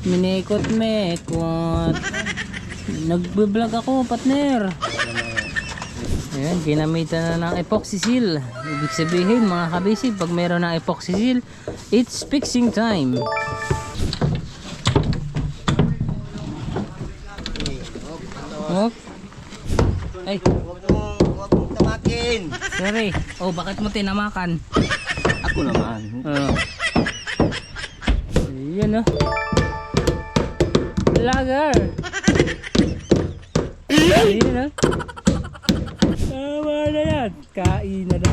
Minikot-mekot. Nagbe-vlog ako, partner. Ayan, ginamitan na ng epoxy seal. Ibig sabihin mga kabisig, pag meron ng epoxy seal, it's fixing time. Oh. Ay, Huwag mong tamakin. sorry. Oh, bakit mo tinamakan? Ako naman. Ayan oh. Lager. Ayan oh. Tama na yan. Kain na na.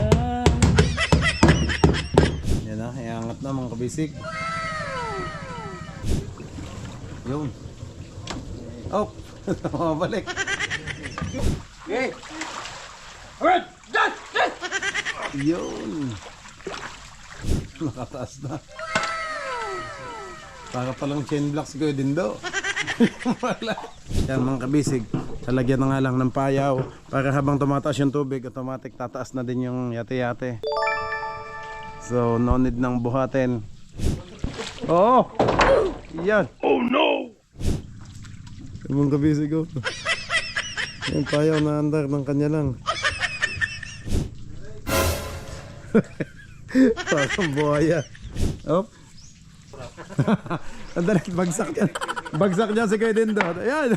Yan na, iangat na mga kabisig. Yun. Oh, mabalik. Okay. Yun. Nakataas na. Para palang chain block siguro din do. Wala. Yan mga kabisig, talagyan na nga lang ng payaw para habang tumataas yung tubig, automatic tataas na din yung yate-yate. So no need nang buhatin. Oo. Yan. Oh no. Mga kabisig ko. Yung payaw na andar ng kanya lang. Parang buhaya. Oh. Andali, bagsak yan. Bagsak niya si Kuya Dindo. Ayan.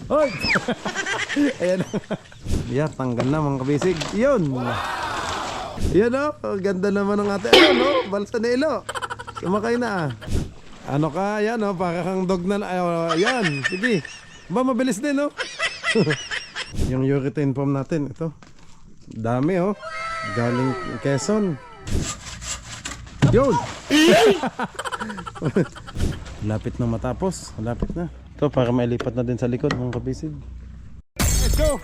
Hoy. Ayan. Yeah, tanggal na mga kabisig. Yun. Yan o. Oh. Ganda naman ng ate. Ayun o. Oh. Balsa na ilo. Sumakay na. Ano ka? Yan o. Oh. Para kang dog na. Yan. Sige. Ba, mabilis din o. Oh. Yung urethane foam natin. Ito. Dami o. Oh. Galing Quezon. Yun. Lapit na matapos. Lapit na. Ito para mailipat na din sa likod mga kabisig. Let's go.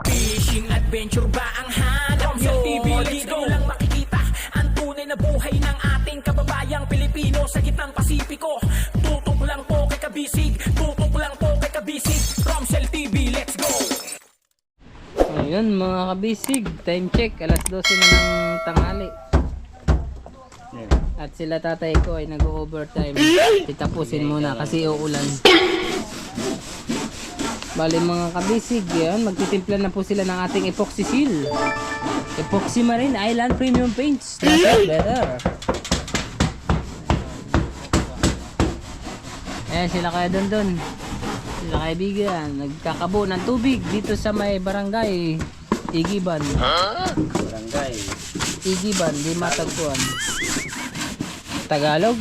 Fishing adventure ba ang hanap nyo? TV, let's go lang makikita ang tunay na buhay ng ating kababayang Pilipino sa gitnang Pasipiko. Tutok lang po kay kabisig. Tutok lang po kay kabisig. Romsel TV, let's go. Ayun mga kabisig, time check, alas 12 na ng tanghali. At sila tatay ko ay nag-overtime. Titapusin muna kasi uulan. Bali mga kabisig, yan, magtitimpla na po sila ng ating epoxy seal. Epoxy Marine Island Premium Paints. Trust better. Ayan sila kaya dun. Sila kaibigan, nagkakabo ng tubig dito sa may barangay Igiban. Barangay. Igiban, di matagpuan. Tagalog.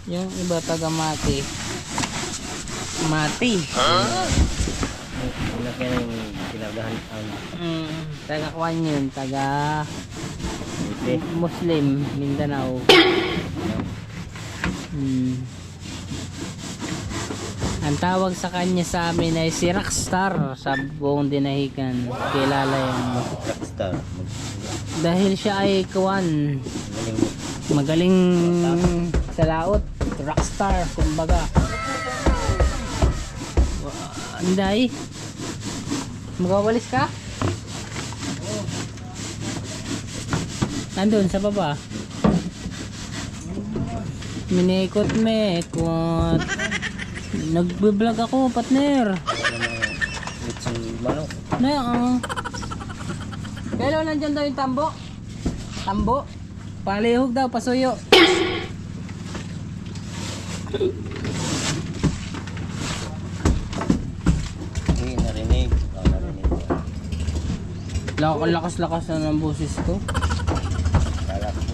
Yung iba taga Mati. Mati. Wala kaya yung pinagahan. Taga Kwan yun. Taga Muslim. Mindanao. Ang tawag sa kanya sa amin ay si Rockstar sa buong dinahigan. Kilala yan. Rockstar. Dahil siya ay Kwan. Magaling sa laot. Rockstar, kumbaga. Anday. Magawalis ka? Nandun sa baba. Minikot-mekot. Nagbe-vlog ako, partner. Litsong manok. Na, Pero nandyan daw yung tambo. Tambo. Palihog daw, pasuyo. Hindi, narinig. Narinig. Lakas-lakas na ng boses ko. Kala ko.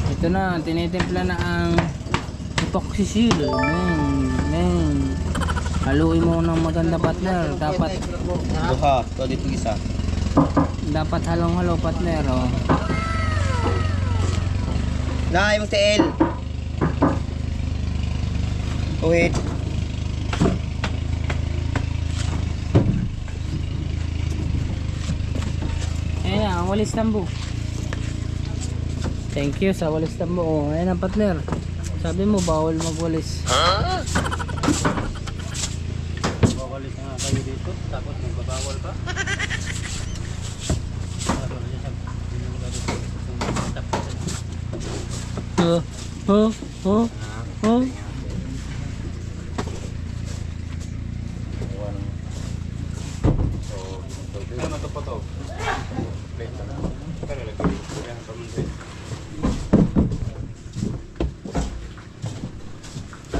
Ito na, tinitimpla na ang epoxy seal. Haluin mo ng maganda, partner. Dapat Duha. Ito dito isa. dapat halong-halo, partner. Oh. Na, yung TL. Wait. Ang walis tambo. Thank you sa walis tambo. Oh, ayan ang partner. Sabi mo bawal magwalis. Bawalis nga kayo dito, tapos magbabawal pa. Oh, oh, oh, oh.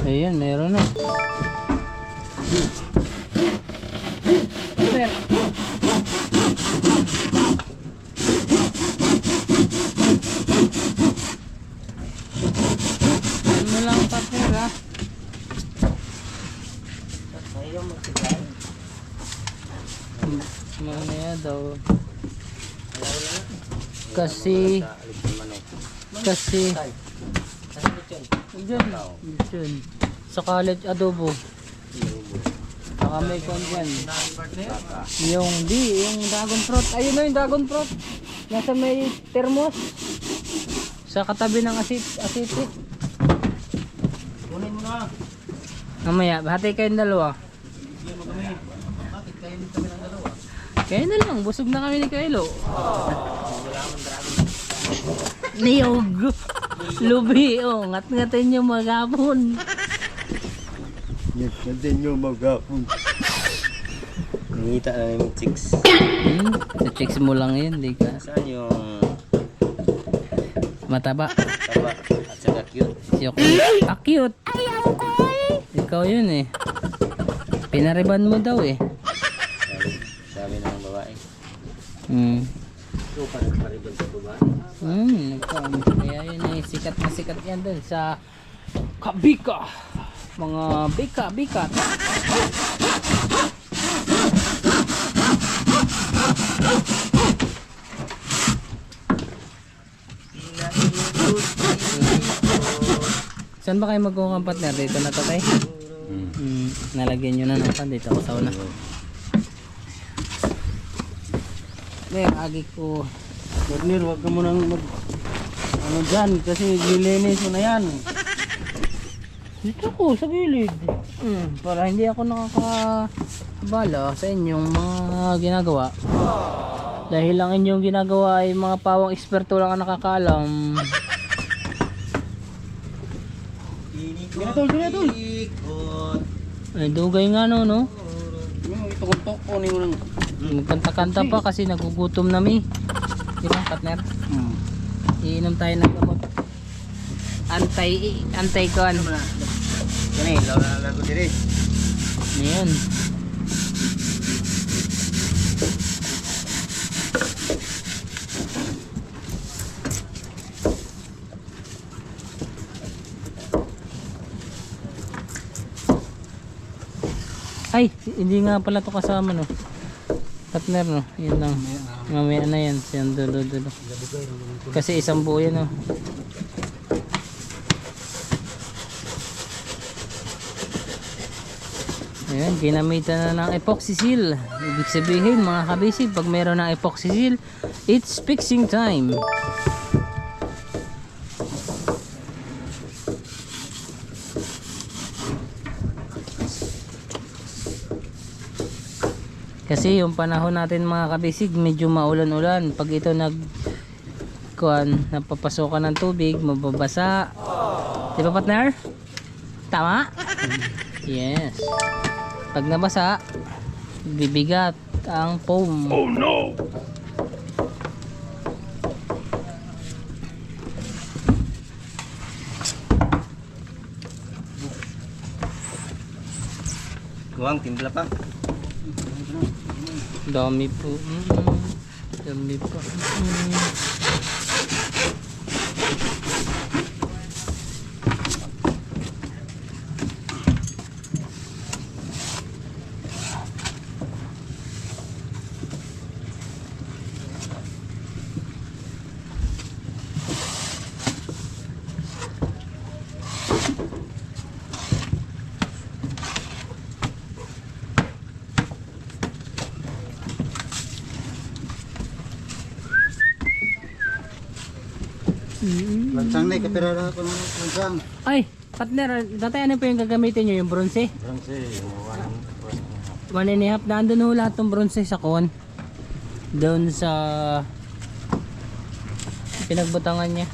Ayan, meron na. Sir. Ano lang partner ha? Ayaw magsigay. Ano yan daw? Kasi Diyan. Sa college adobo. Saka may kon dyan. Yung dragon fruit. Ayun na yung dragon fruit. Nasa may thermos. Sa katabi ng asiti. Kunin mo na. Mamaya, hati kayong dalawa. Bakit kayo dito kami ng dalawa? Kaya na lang, busog na kami ni Kylo. Niyog. Lubi, oh, ngat-ngatin yung magapon. Nagkantin nyo mag-apon. Nangita na yung chicks. Sa chicks mo lang yun, di ka. Saan yung Mataba. taba at saka cute? Siyok. Ah, cute. Ikaw yun eh. Pinariban mo daw eh. Sabi ng babae. So, parang sa babae? Kaya yun eh, sikat na sikat yan dun sa Kabika. Mga bikat. Saan ba kayo magkuha ng partner? Dito na to tayo? Nalagyan nyo na ng pan dito ako sa una. Ngayon, agi ko. Partner, huwag ka munang ano dyan, kasi nilinis mo na yan. Dito ko sa gilid. Para hindi ako nakakabala sa inyong mga ginagawa. Dahil lang inyong ginagawa ay mga pawang eksperto lang ang nakakaalam. Ginatol. Ay dugay nga no. Yung itukot-tok, kunin mo lang. Magkanta-kanta pa kasi nagugutom na mi. Di ba partner? Iinom tayo ng gamot. Antay ko ano. Yan eh, lago diri. Ayan. Ay, hindi nga pala to kasama no. Partner no, yun lang. Mamaya na yan, siyan dulo. Kasi isang buo yan no. Ayan, ginamitan na ng epoxy seal. Ibig sabihin mga kabisig, pag meron ng epoxy seal, it's fixing time. Kasi yung panahon natin mga kabisig, medyo maulan-ulan. Pag ito napapasokan ng tubig, mababasa. Di ba partner? Tama? Yes. Pag nabasa, bibigat ang foam. Oh no! Guwang, timpla pa. Dami po. Dami po. Lansang na, kapirara ko ng lansang. Ay, partner, dati ano pa yung gagamitin nyo? Yung bronze? Bronze, yung 1.5 na andun ho lahat ng bronze sa kon. Doon sa pinagbutangan niya.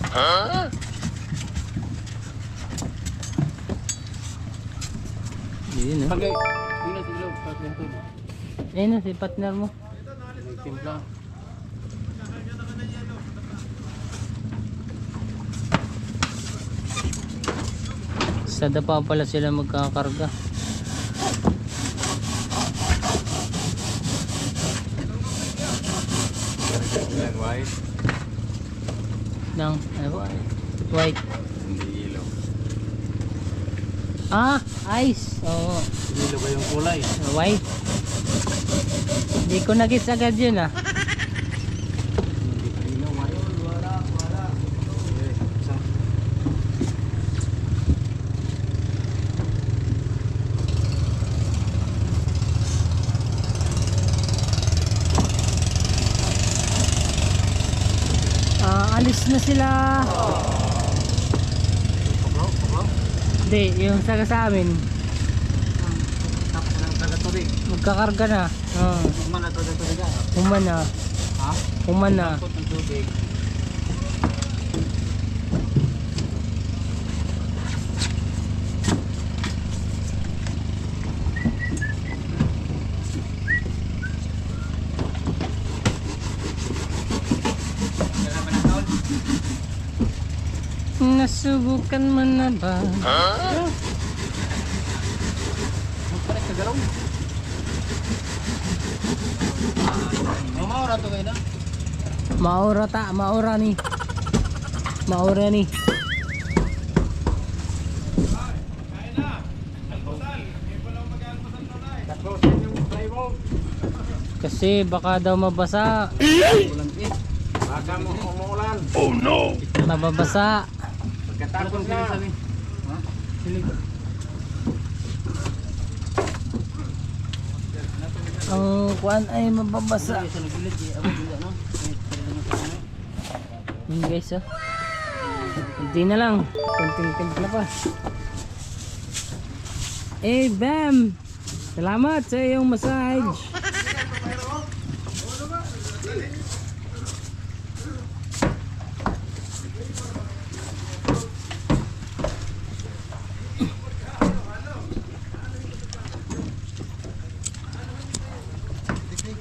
Yun no? Pagay, yun na sila, pagay ito. Ayun no, si partner mo. May timpla. Sa dapa pala sila magkakarga. Yan, white. Ng white. Hindi yellow. Ah, ice. Oo. Yellow ba yung kulay? White. Hindi ko nagits agad yun ah. Hindi yellow, white. Wala. Okay, isang. Alis na sila. Paglaw. Hindi, yung saga sa amin. Tapos ng taga-turig. Magkakarga na. Mana taga-turig ka? Human na. Ha? Human na. Takot ng tubig. Nasubukan mo na ba? Magpalit ka galaw. Maura to kayo na. Maura ni. Maura ni. Kasi baka daw mabasa. Ulan eh. Baka mo umuulan. Mababasa. Pagkatapos na. Ha? Silig. Ang kuan ay mababasa. Sa nagilid eh. Abo dila no. Yun guys oh. Kunti na lang. Kunting timpla pa. Eh Bam! Salamat sa iyong massage.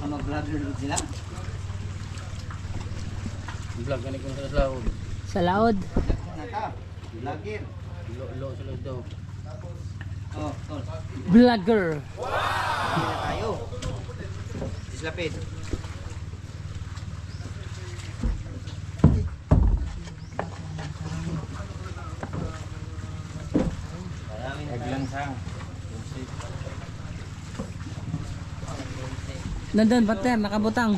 Ano brother sila? Vlog gani ko sa laod. Sa laod. Vlogger. Lo sila daw. Oh, Vlogger. tayo. Dislapid. Naglansang. Nandun, partner, nakabutang.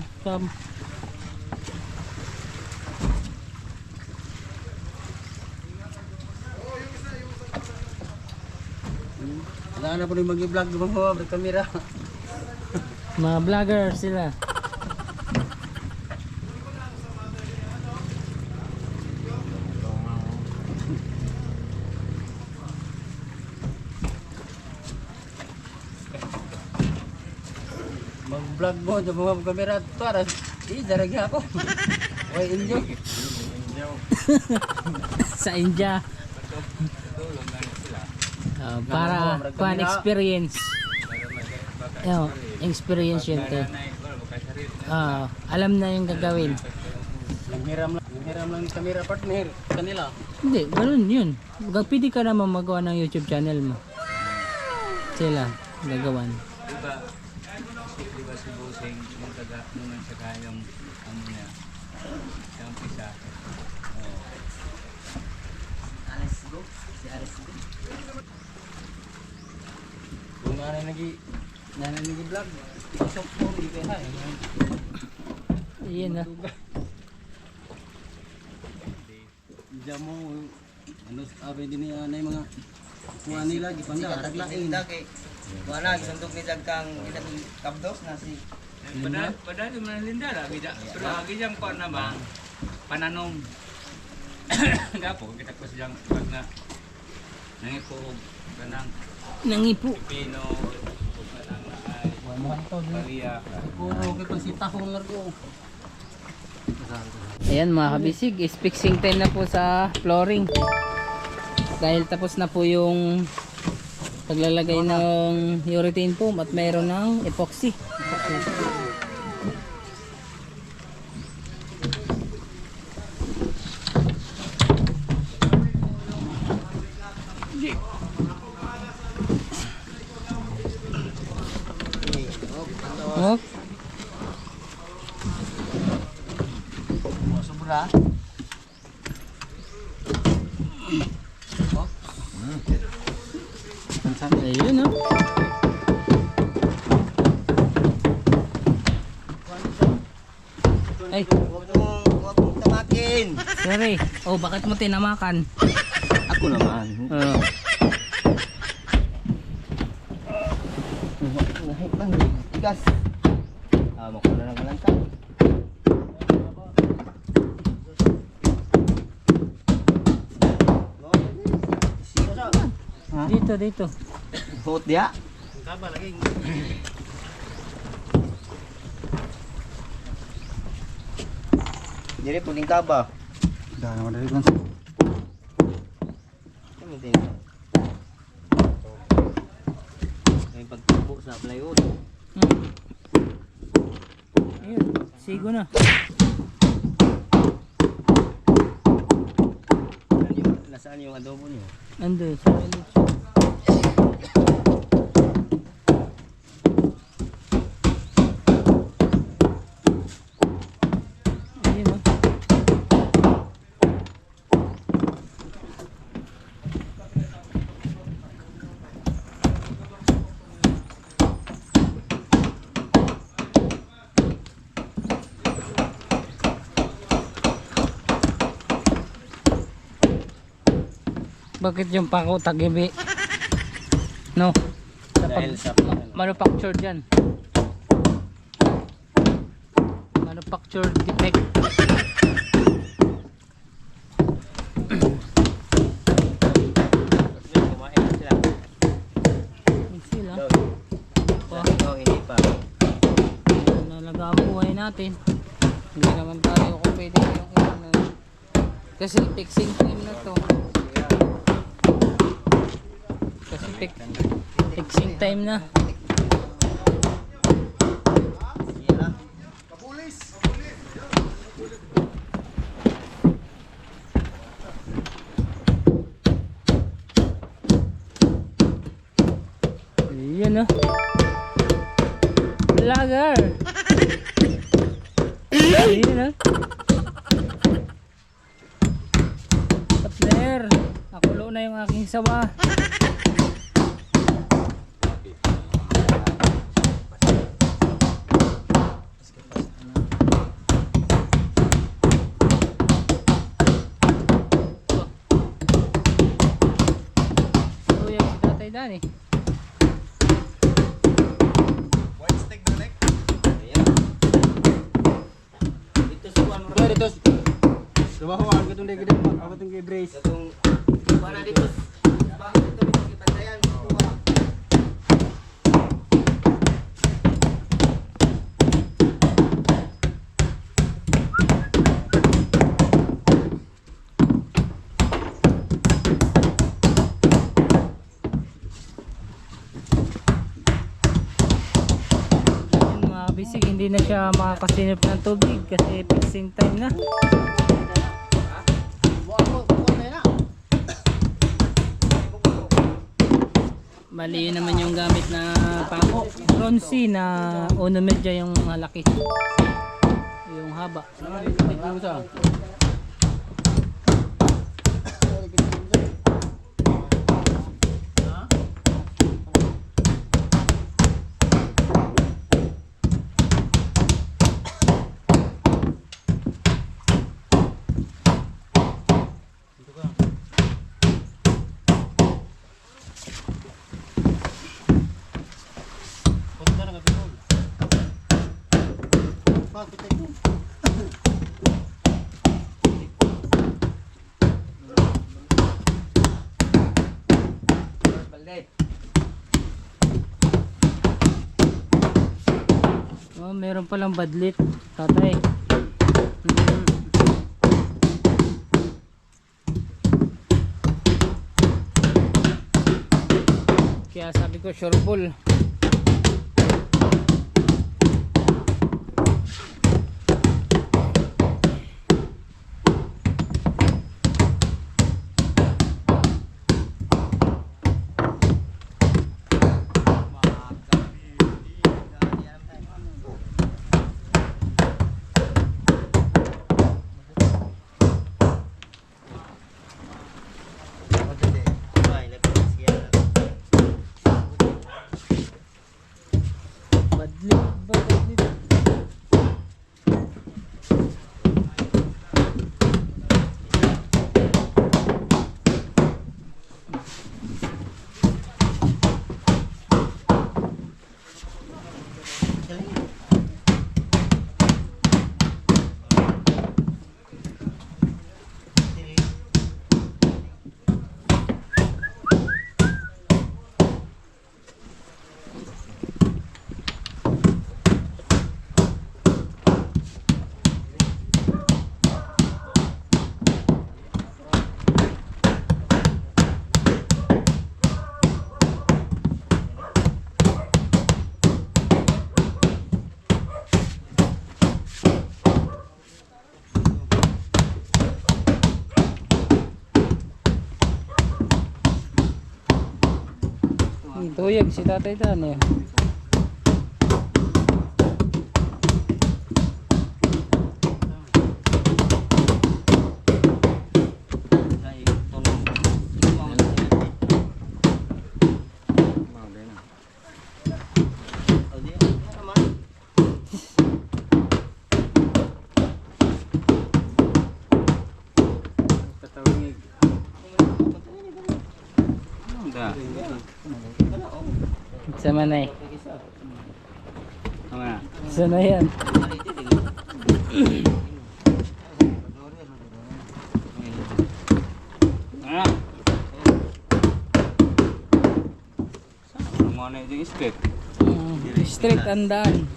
Wala na po rin mag-vlog ng mga kamera. Mga vlogger sila. Mag-vlog mo sa mga kamera. Para, daragi ako. Oy, enjoy. Sa India. Para fun experience. Yo, experience yun to. Alam na yung gagawin. Nanghiram lang ni kamera partner kanila. Hindi, ganun yun. Pwede ka naman magawa ng YouTube channel mo. Sila, gagawan. Diba si Busing nung taga nung nagsaka yung ano niya yung pisa. Kung nagi-vlog. Isok mo di kay ha. Iyan na. Diyan mo ano sabi din ni anay mga kuha nila gipanda raglain. Wala, sundok ni Dagkang ilang kabdos na si Padahal di man linda lah bida. Pero agi jang ko naman pananom. Gapo, kita ko siyang pag na nangipo kanang Nangipo. pino kanang Maria. Puro kay pansita ko largo. Ayan mga kabisig, is fixing time na po sa flooring. Dahil tapos na po yung paglalagay ng urethane foam at mayroon ng epoxy. Hop. Sobra. Ayun oh. Ay, Huwag mong tamakin. sorry. Oh, bakit mo tinamakan? Ako naman. Oh. Lahit lang. Tigas. Makuha na naman lang ka. Dito, dito. Hot dia. Diri puning kaba. Dahil naman dali lang. Ano din? May pagtubo sa plywood. Ayun, sigo na. Nasaan yung adobo niyo? Ando, sa lechon. Ayun oh. Bakit yung pako tagibi? No. Dahil sa Manufactured yan. Manufactured defect. kumain na sila. Sila. Oh, hindi pa. Nalaga ang buhay natin. Hindi naman tayo kung pwede yung ano. Kasi fixing time na to. Kasi fixing time na. Sige lang. Ayan oh. Vlogger. Ayan oh. Partner, nakulo na yung aking sawa. Kuya si Tatay Dani. Dito sa one Kuya dito. Trabaho ang katong day gid ako tong kay brace. Itong wala dito. Bakit ito kitagdayan? Kuha. Yun mga bisig, hindi na siya makakasinip ng tubig kasi fixing time na. Mali naman yung gamit na pako. Ronsi na uno medya yung malaki. Yung haba. Oh, meron palang badlit, tatay. Kaya sabi ko sure ball. Badlit, badlit. Tuyag si Tatay Dan eh. Tatawig. Anda. Sama na eh. Tama na. Sana yan. Ah. Ano mo na yung step? Strict ang daan.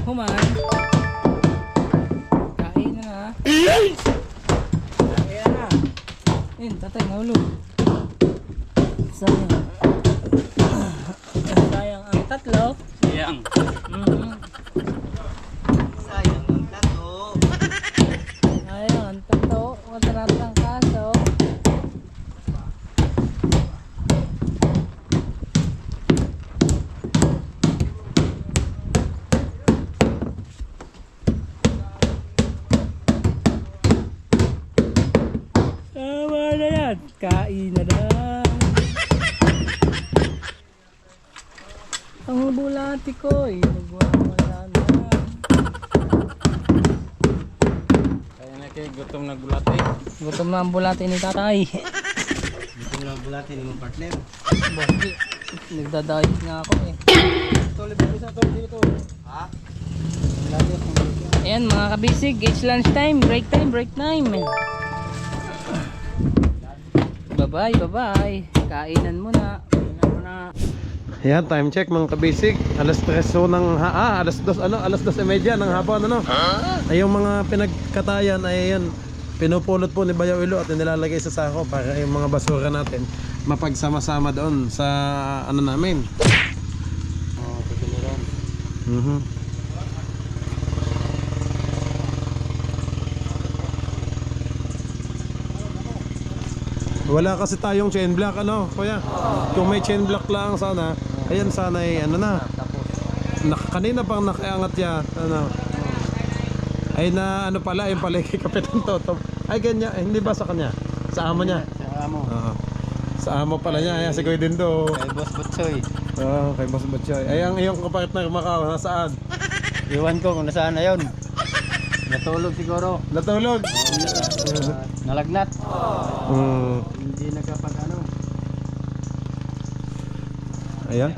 Human. Kain na. Kain na. Ayun, Tatay, nahulog. Sayang. Sayang ang tatlo. Sayang. Sayang ang tato. Sayang ang tatlo. Wala natin ang kaso. Tama na yan. Kain na lang. Ang bulati ko eh. Nagwawala na. Kaya na kayo gutom na bulate. Gutom na ang bulati ni Tatay. Dito mo lang bulatin yung partner. Bakit? Nagdadayit nga ako eh. Ayan mga kabisig, it's lunch time, break time, break time. Bye bye. Kainan muna. Yan, time check mga kabisig. Alas 3 so ng alas 2 alas 2:30 ng hapon ano. Ay yung mga pinagkatayan ay yan. Pinupulot po ni Bayaw Ilo at nilalagay sa sako para yung mga basura natin mapagsama-sama doon sa ano namin. Oh, pagkuluran. Wala kasi tayong chain block, ano, kuya? Kung may chain block lang sana, ayan sana ay ano na. Kanina pang nakaangat yan, ano. Ay na ano pala, yung pala kay Kapitan Toto. Ay ganyan, hindi ba sa kanya? Sa amo niya? Sa amo. Oo. Sa amo pala niya, ayan si Kuya Dindo. Kay Boss Butsoy. Oo, kay Boss Batchoy. Ay ang iyong kapartner Macau, nasaan? Iwan ko kung nasaan na yun. Natulog siguro. Natulog? Nalagnat. Mm. Hindi nakapag ano. Ayan.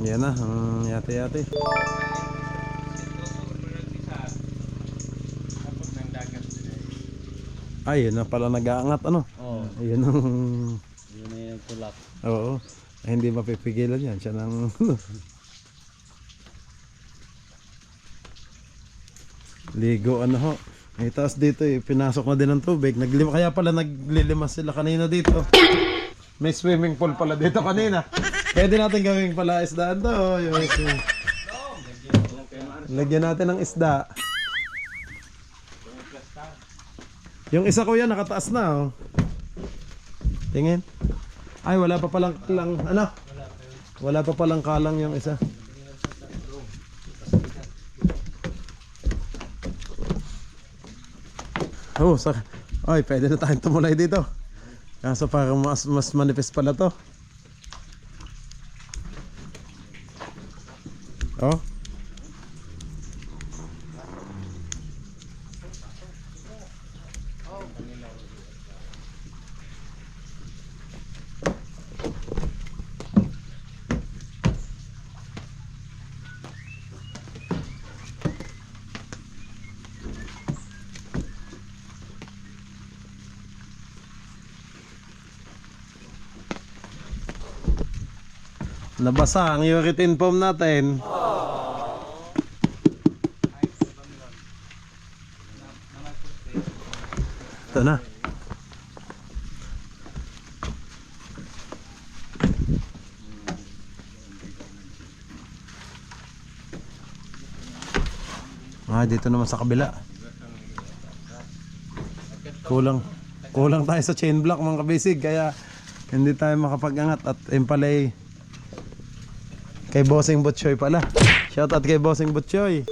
Yan na, yate-yate. Ay, yun na pala nag-aangat, ano? Oo. Ayun ang... Yun na yung tulak. Oo. Ay, hindi mapipigilan yan. Siya nang... Ligo, ano ho. Ay, taas dito eh. Pinasok na din ng tubig. Kaya pala naglilimas sila kanina dito. May swimming pool pala dito kanina. Pwede natin gawing pala isdaan to. Lagyan natin ng isda. Yung isa ko yan nakataas na, oh. Tingin. Ay, wala pa palang ano? Wala pa palang kalang yung isa. Oh, ay, pwede na tayong tumulay dito. Kaso parang mas manifest pala to. Oh. Nabasa ang urethane foam natin. Ito na. Dito naman sa kabila. Kulang tayo sa chain block mga kabisig, kaya hindi tayo makapag-angat. At yung pala'y kay Bossing Butchoy pala. Shout out kay Bossing Butchoy.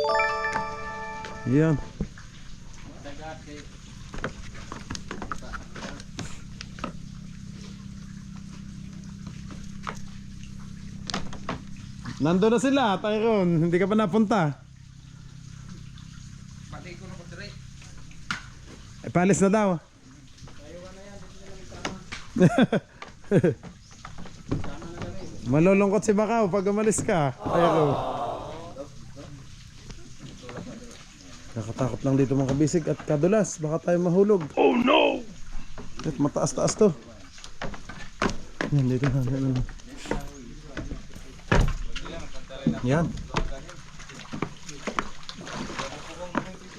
Yan. Nando na sila, Tyron. Hindi ka pa napunta. Pati ko na po dire. Ay, palis na daw. Malulungkot si Macau pag umalis ka. Ayoko. Nakatakot lang dito mga kabisig at kadulas. Baka tayo mahulog. Oh no! At mataas-taas to. Yan, dito na. Yan.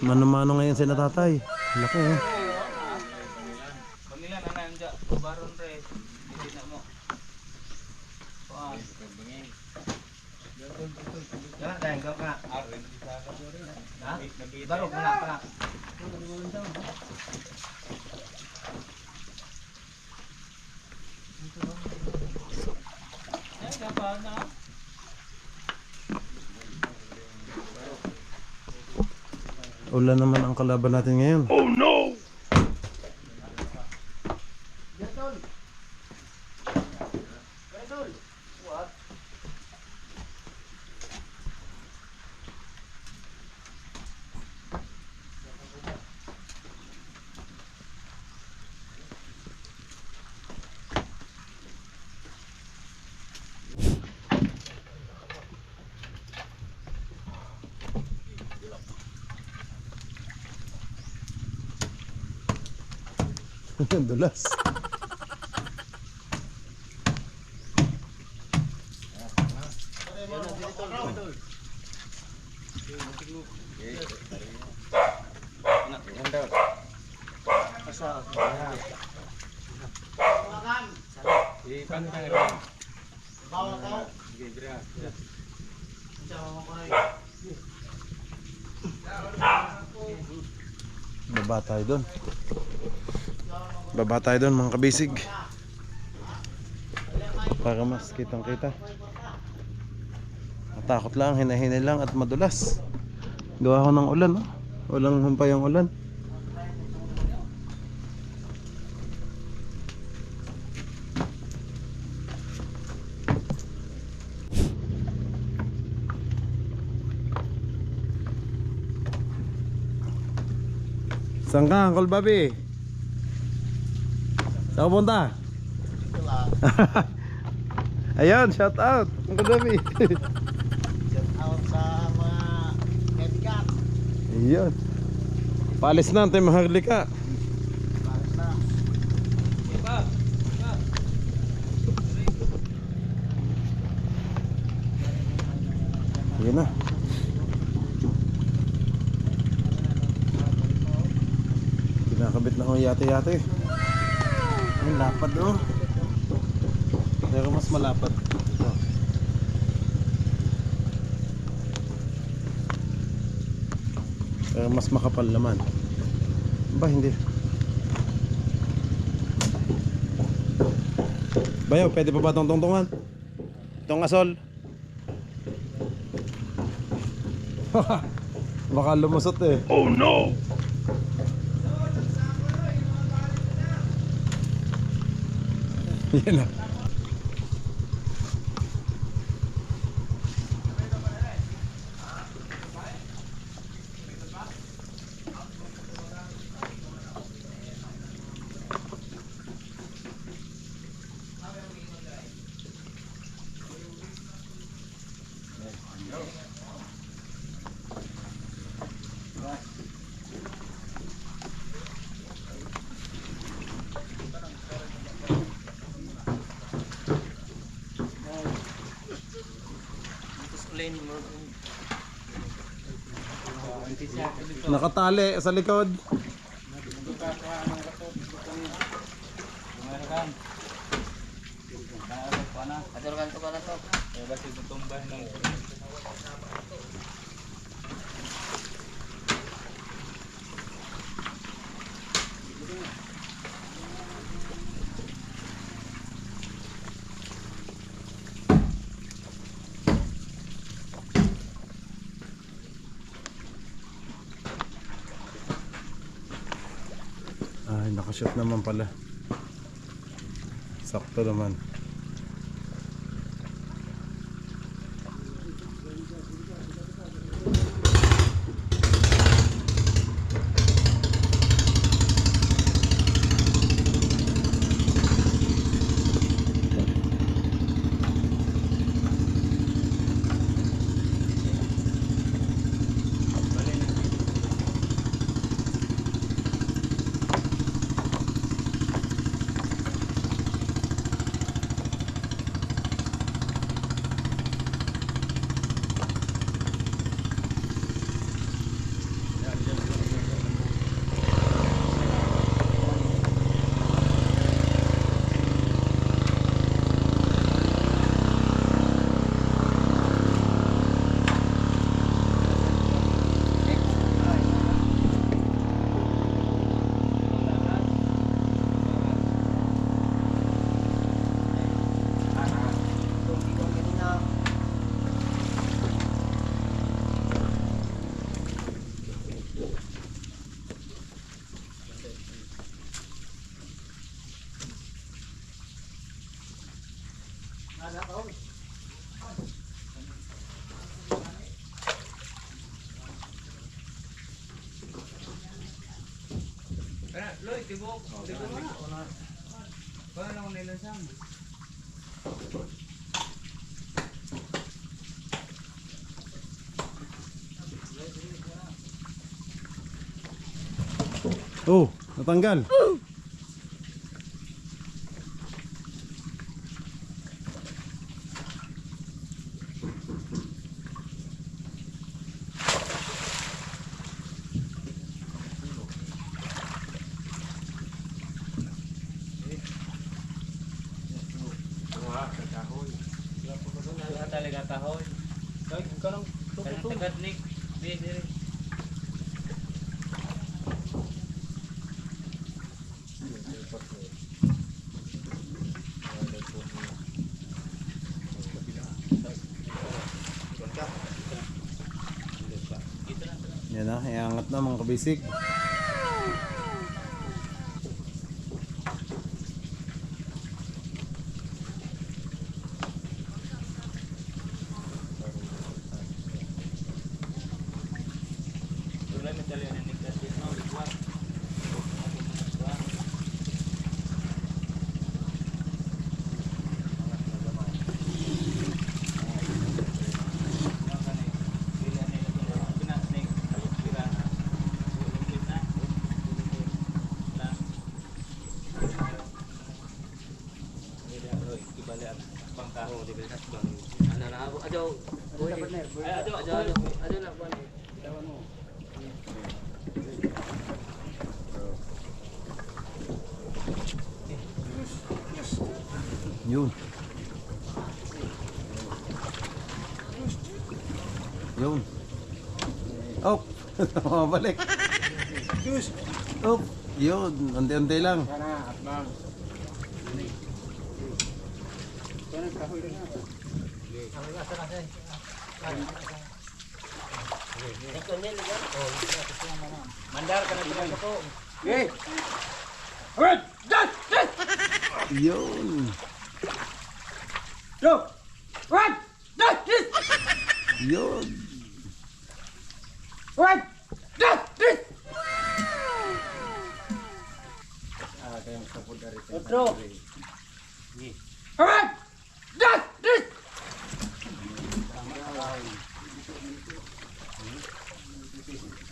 Mano-mano ngayon sila tatay. Laki eh. Pamilya na nandiyan, baron re, hindi na mo. Jangan dahil ka pa. Ha? Baru ka na. Ulan naman ang kalaban natin ngayon. Oh no! Dulas. Baba tayo doon. Baba tayo doon mga kabisig. Para mas kitang kita. Matakot lang, hinahinay lang at madulas. Gawa ko ng ulan, no? Walang humpay ang ulan. Saan ka, Uncle Bobby? Saan ka punta? Ayan, shout out, Uncle Bobby. Out sa mga kaibigan. Ayan. Paalis na, tayo maharlika. Balas na. Ayan na. Kinakabit na akong yate-yate. Ay, lapad no. Pero mas malapad. Ito. Pero mas makapal naman. Ba, hindi. Bayaw, pwede pa ba itong tungtungan? Itong asol? Baka lumusot eh. Oh no! Yan na. Nakatali sa likod. Aturkan to pala to. Ay, nakashoot naman pala. Sakto naman. Loy, tibok. Tibok na. Paano ako nilasang? Oh, natanggal. Talaga tahoy. Kanang tagadnik. Yan na, iangat na mga kabisig. Yun. Yun. Oh, mabalik. Oh, yun. Unti-unti lang. Mandar ka na pinag ko. Yun. Yun. Otro.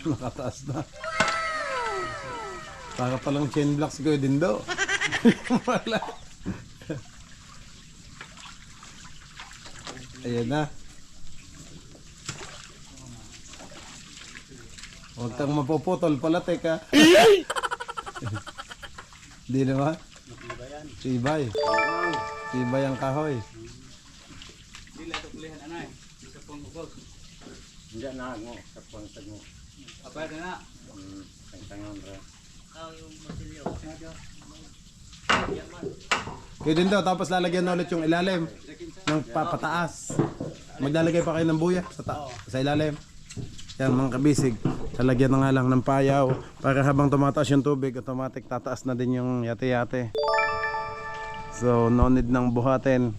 Nakataas na. Para palang chain block si Kuya Dindo. Wala. Ayan na. Huwag kang mapuputol pala, teka. Di naman. Tibay. Tibay ang kahoy. Dili ito pulihan anay. Sa pong ubos. Hindi na mo, kapon sa mo. Apa ka na? Tangan ra. Kuya Dindo, tapos lalagyan na ulit yung ilalim ng papataas. Maglalagay pa kayo ng buya sa ilalim. Yan mga kabisig, lalagyan na nga lang ng payaw para habang tumataas yung tubig, automatic tataas na din yung yate-yate. So no need ng buhatin.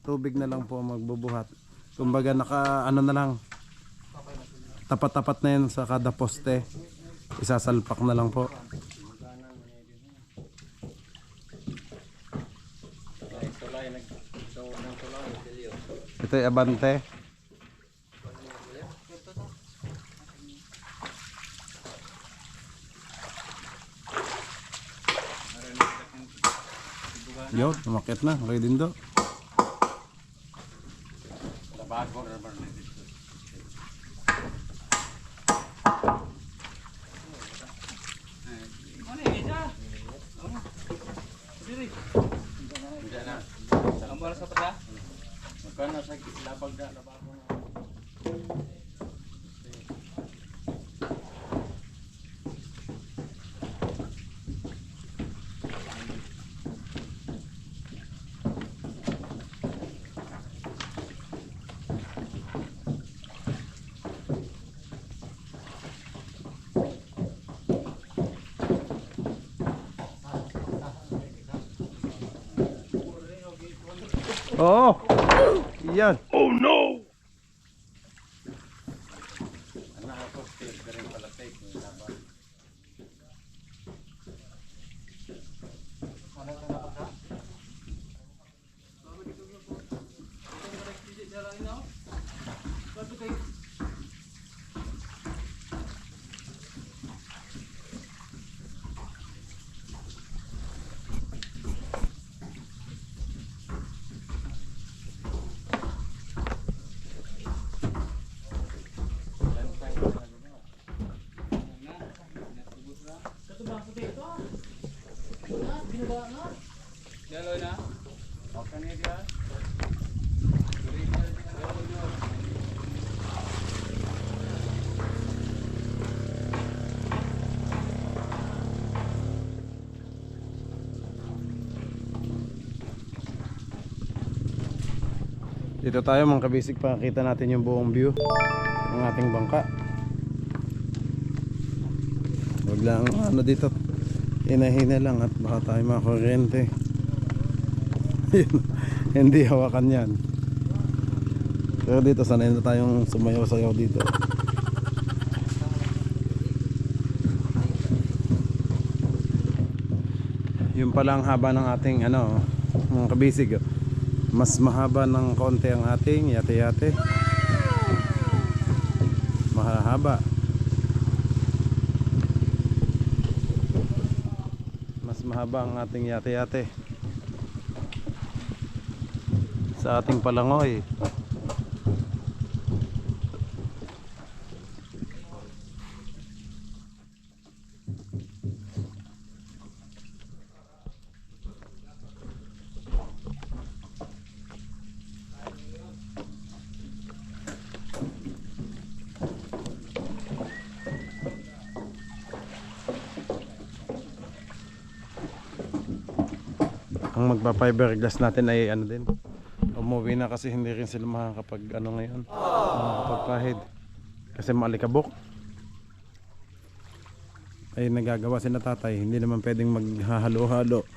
Tubig na lang po magbubuhat. Kumbaga naka ano na lang, tapat-tapat na yan sa kada poste. Isasalpak na lang po. Ito ay abante. Yun, umakyat na. Okay din do. Bago ra ba dito. Ano isa? Diri. Hindi na. Ang sa pala. Magkano sa labag na lababo na. Oo. Yan. Ana ako stay rin pala take ni labag. Daloy na. Okay ni dia. Dito tayo mga kabisig, pakita natin yung buong view ng ating bangka. biglang ano dito, hinahina lang at baka tayo makakuryente. Hindi hawakan yan. Pero dito sanay na tayong sumayaw-sayaw dito. Yung pala ang haba ng ating ano, mga kabisig. Mas mahaba ng konti ang ating yate-yate. Mahaba. Mas mahaba ang ating yate-yate sa ating palangoy. Ang magpa-fiberglass natin ay ano din, umuwi na kasi hindi rin sila makakapag ano ngayon, makakapagpahid kasi maalikabok. Ay nagagawa si na tatay, hindi naman pwedeng maghahalo-halo,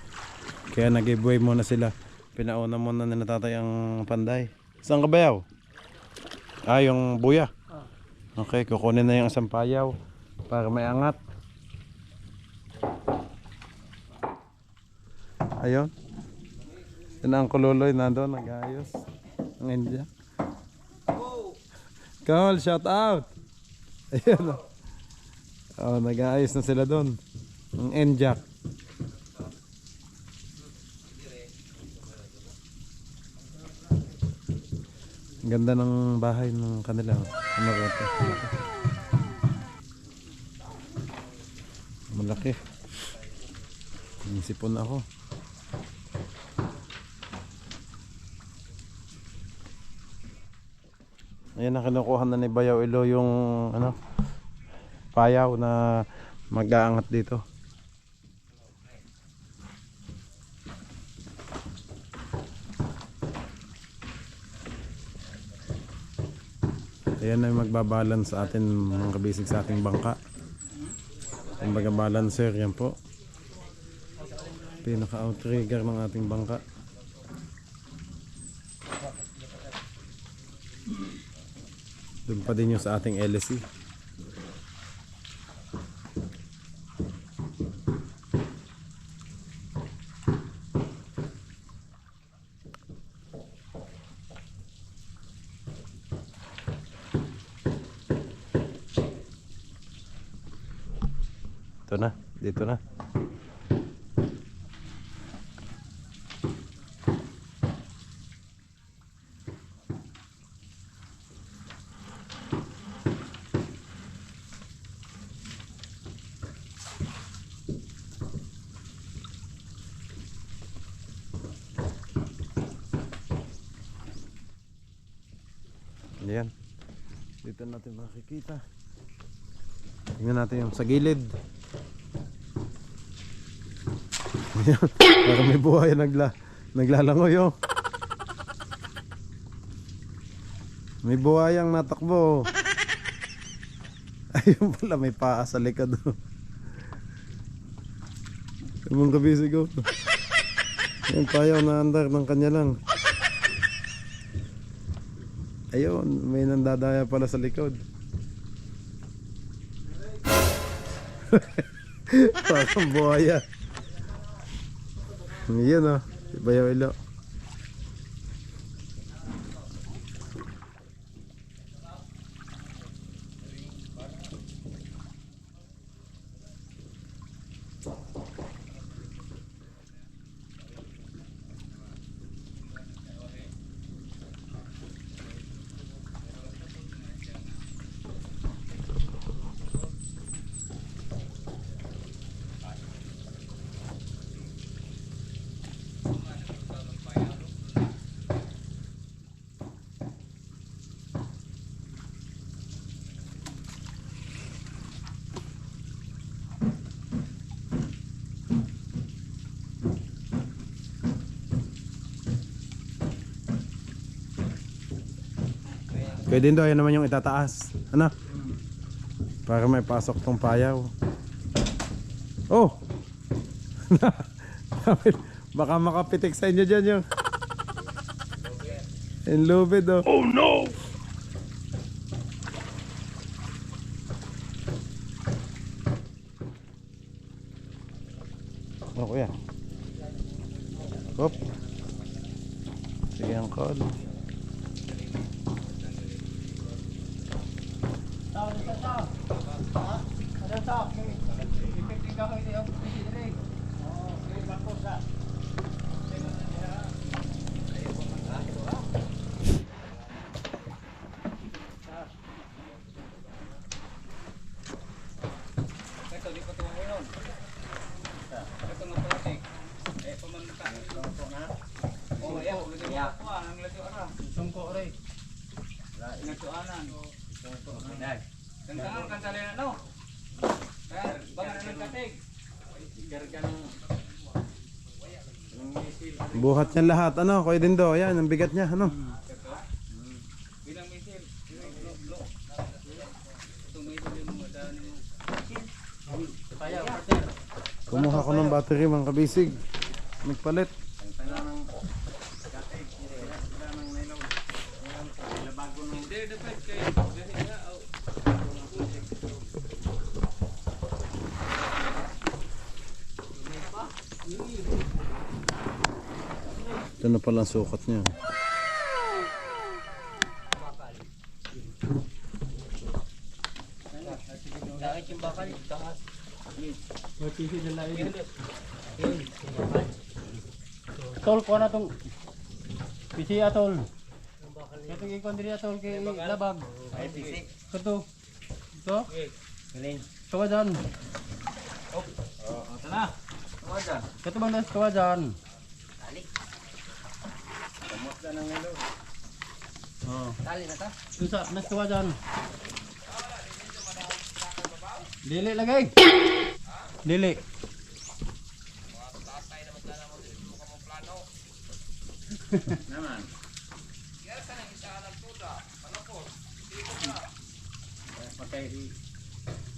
kaya nag-giveaway muna sila. Pinauna muna ni na tatay ang panday. Saan ka bayaw? Ah, yung buya. Okay, kukunin na yung isang payaw para may angat. Ayun. Yan ang kululoy nandun, nag-ayos ang India. Call, shout out. Ayun. Oh, nag-ayos na sila doon. Ang N-Jack. Ganda ng bahay ng kanila. Malaki. Inisipon ako. Ayan na, kinukuha na ni Bayaw Ilo yung ano, payaw na mag-aangat dito. Ayan na yung magbabalance sa atin mga kabisig sa ating bangka. Kumbaga balancer, yan po. Pinaka-outrigger ng ating bangka. Doon pa din yung sa ating LSC. Ito na, dito na. Ayan. Dito natin makikita. Tingnan natin yung sa gilid. Ayan. Parang may buhay naglalangoy oh. May buhayang natakbo. Ayun pala, may paa sa likod. Yung kabisig oh. Yung payaw na andar ng kanya lang. Ayun, may nandadaya pala sa likod. Parang buhaya. Yun oh, Bayaw Ilo. Pwede doon, yan naman yung itataas. Ano? Para may pasok tong payaw. Oh! Baka makapitik sa inyo dyan yung lubid oh. Oh no! Ano kuya? Hop. Sige ang call. Buhat niya lahat, ano, Kuya Dindo, ayan, ang bigat niya, ano. Kumuha ko ng battery mga kabisig. Magpalit. Ito na pala ang sukat niya. Tol ko na tong PC atol. Katong ikon diri atol kay labag. Ay PC. Kato. Ito? Galing. Kawajan. Oh, tara. Kawajan. Kato bang nas kawajan? Dali. Kamot na nang nilo. Oh. Dali na ta. Susa nas kawajan. Dili lagay. Dili. Naman. Patay di.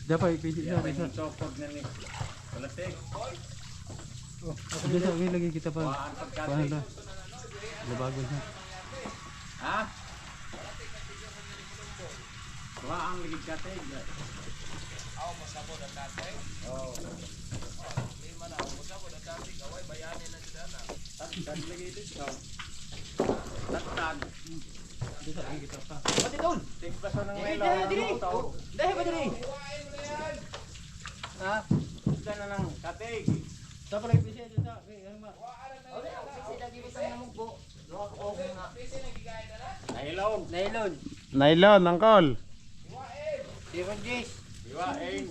Dapat ipisi sa isa. Sopod na ni. Palatig. Oh, dito lagi kita pa. Paano na? Labagon ha. Ha? Wa ang lagi katay. Aw masabo na katay. Oh. Lima na masabo na katay kaway bayani na sila na. Tad lagi dito. Tatag. Dito lagi kita pa. Pati doon. Tigpaso ng melo. Dahil ba diri? Ha? Sana nang katig. Sa pala ipisi dito sa. Ipisi lagi mo sa namugbo. Duha ko nga. Ipisi nang gigay na. Nailon. Nailon. Nylon, angkol. Iwan Jis. Iwain.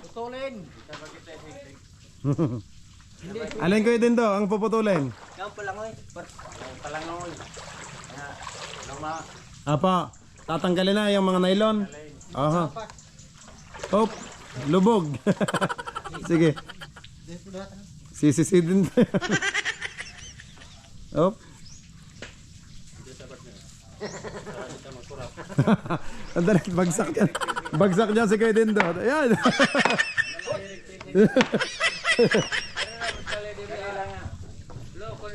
Putulin. Alin Kuya Dindo ang puputulin? Yang palangoy. Palangoy. Luma. Apa, tatanggalin na yung mga nylon. Aha. Hop, lubog. Sige. Sisisidin. Hop. Andali, bagsak yan. Bagsak niya si Kuya Dindo. Ayan.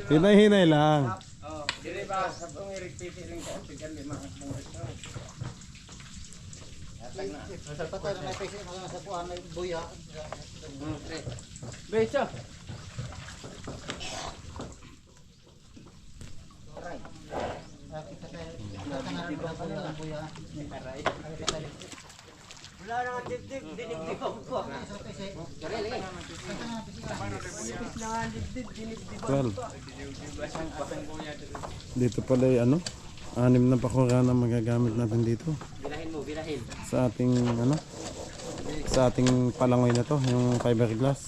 Hinay-hinay lang. Oh, dire ba sa pangirik piti ring ka pigan lima ang ito. Atag na. Sa patay na pisi mga sa kuan ay buya. Beso. Wala na dibdib, dinibdib ko. Well, dito pala yung ano, 6 na pakura na magagamit natin dito. Bilahin mo, bilahin. Sa ating ano, sa ating palangoy na to, yung fiberglass.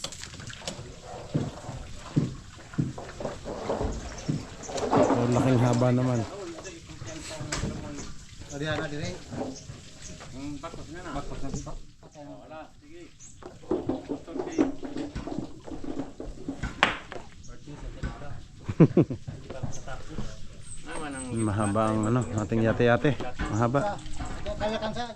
So, laking haba naman. Adriana dire. Bakos na na. Bakos na dito. Wala, sige. Mahaba ang ano, ating yate-yate. Mahaba. Kaya kan sa.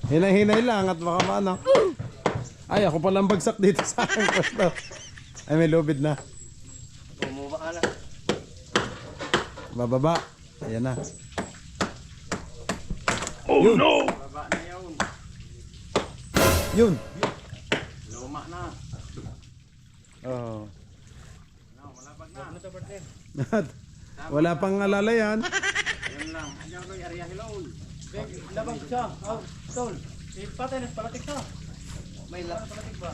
Hinay-hinay lang at baka maano. Ay, ako palang bagsak dito sa akin. Ay, may lubid na. Bumuba ka na. Bababa. Ayan na. Oh yun. No! Baba na yun. Yun. Luma na. Oh. Malabag na. Ano to, partner? Wala pang alalayan. Yun lang. Andiyan ko yung area hilaon. Labag siya. Oh, tol. Ipatay na palatik siya. May palatik ba?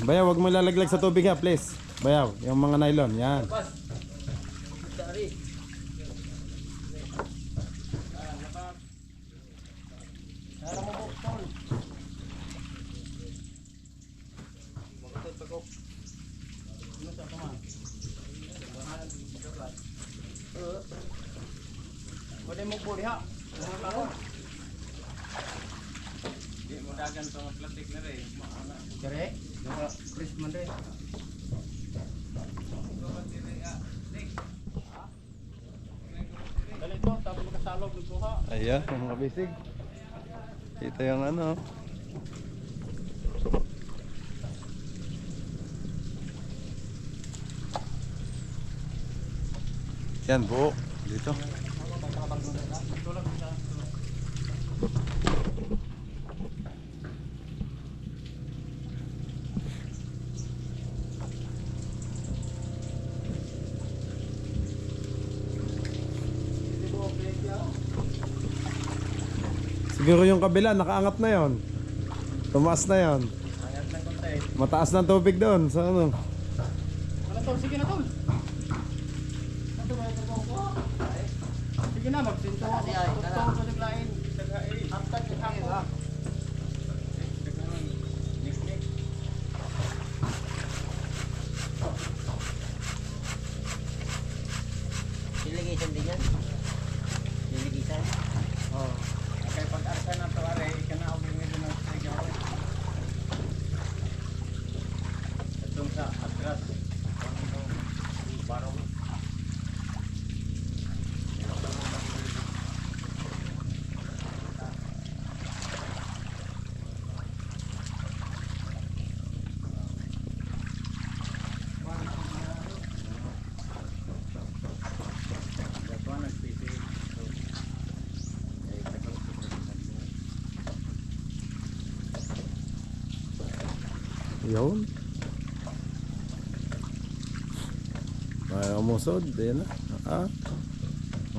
Bayaw, wag mo lalaglag sa tubig ha, please. Bayaw, yung mga nylon. Yan. Pwede mo po diha. Di mo dagan to ng plastic na rin. Kere? Naka crisp man rin. Dali ito, tapos magkasalog, nagkuha. Ayan, mga bisig. Ito yung ano. Yan, buo. Dito. Siguro yung kabila, nakaangat na yon. Tumaas na yon. Mataas na tubig doon. Sa ano? Ano tol? Sige na tol. Sige na, magsinto ako. Tutong sa naglain. Haptag yung hako. Diligisan din yan. Diligisan. Oo. Kaya pag-arsa na ito, aray, ikanao din nito ng sigaw. Itong sa atras. Barong. Yun. Ay, umusod. Ayan na. Ah.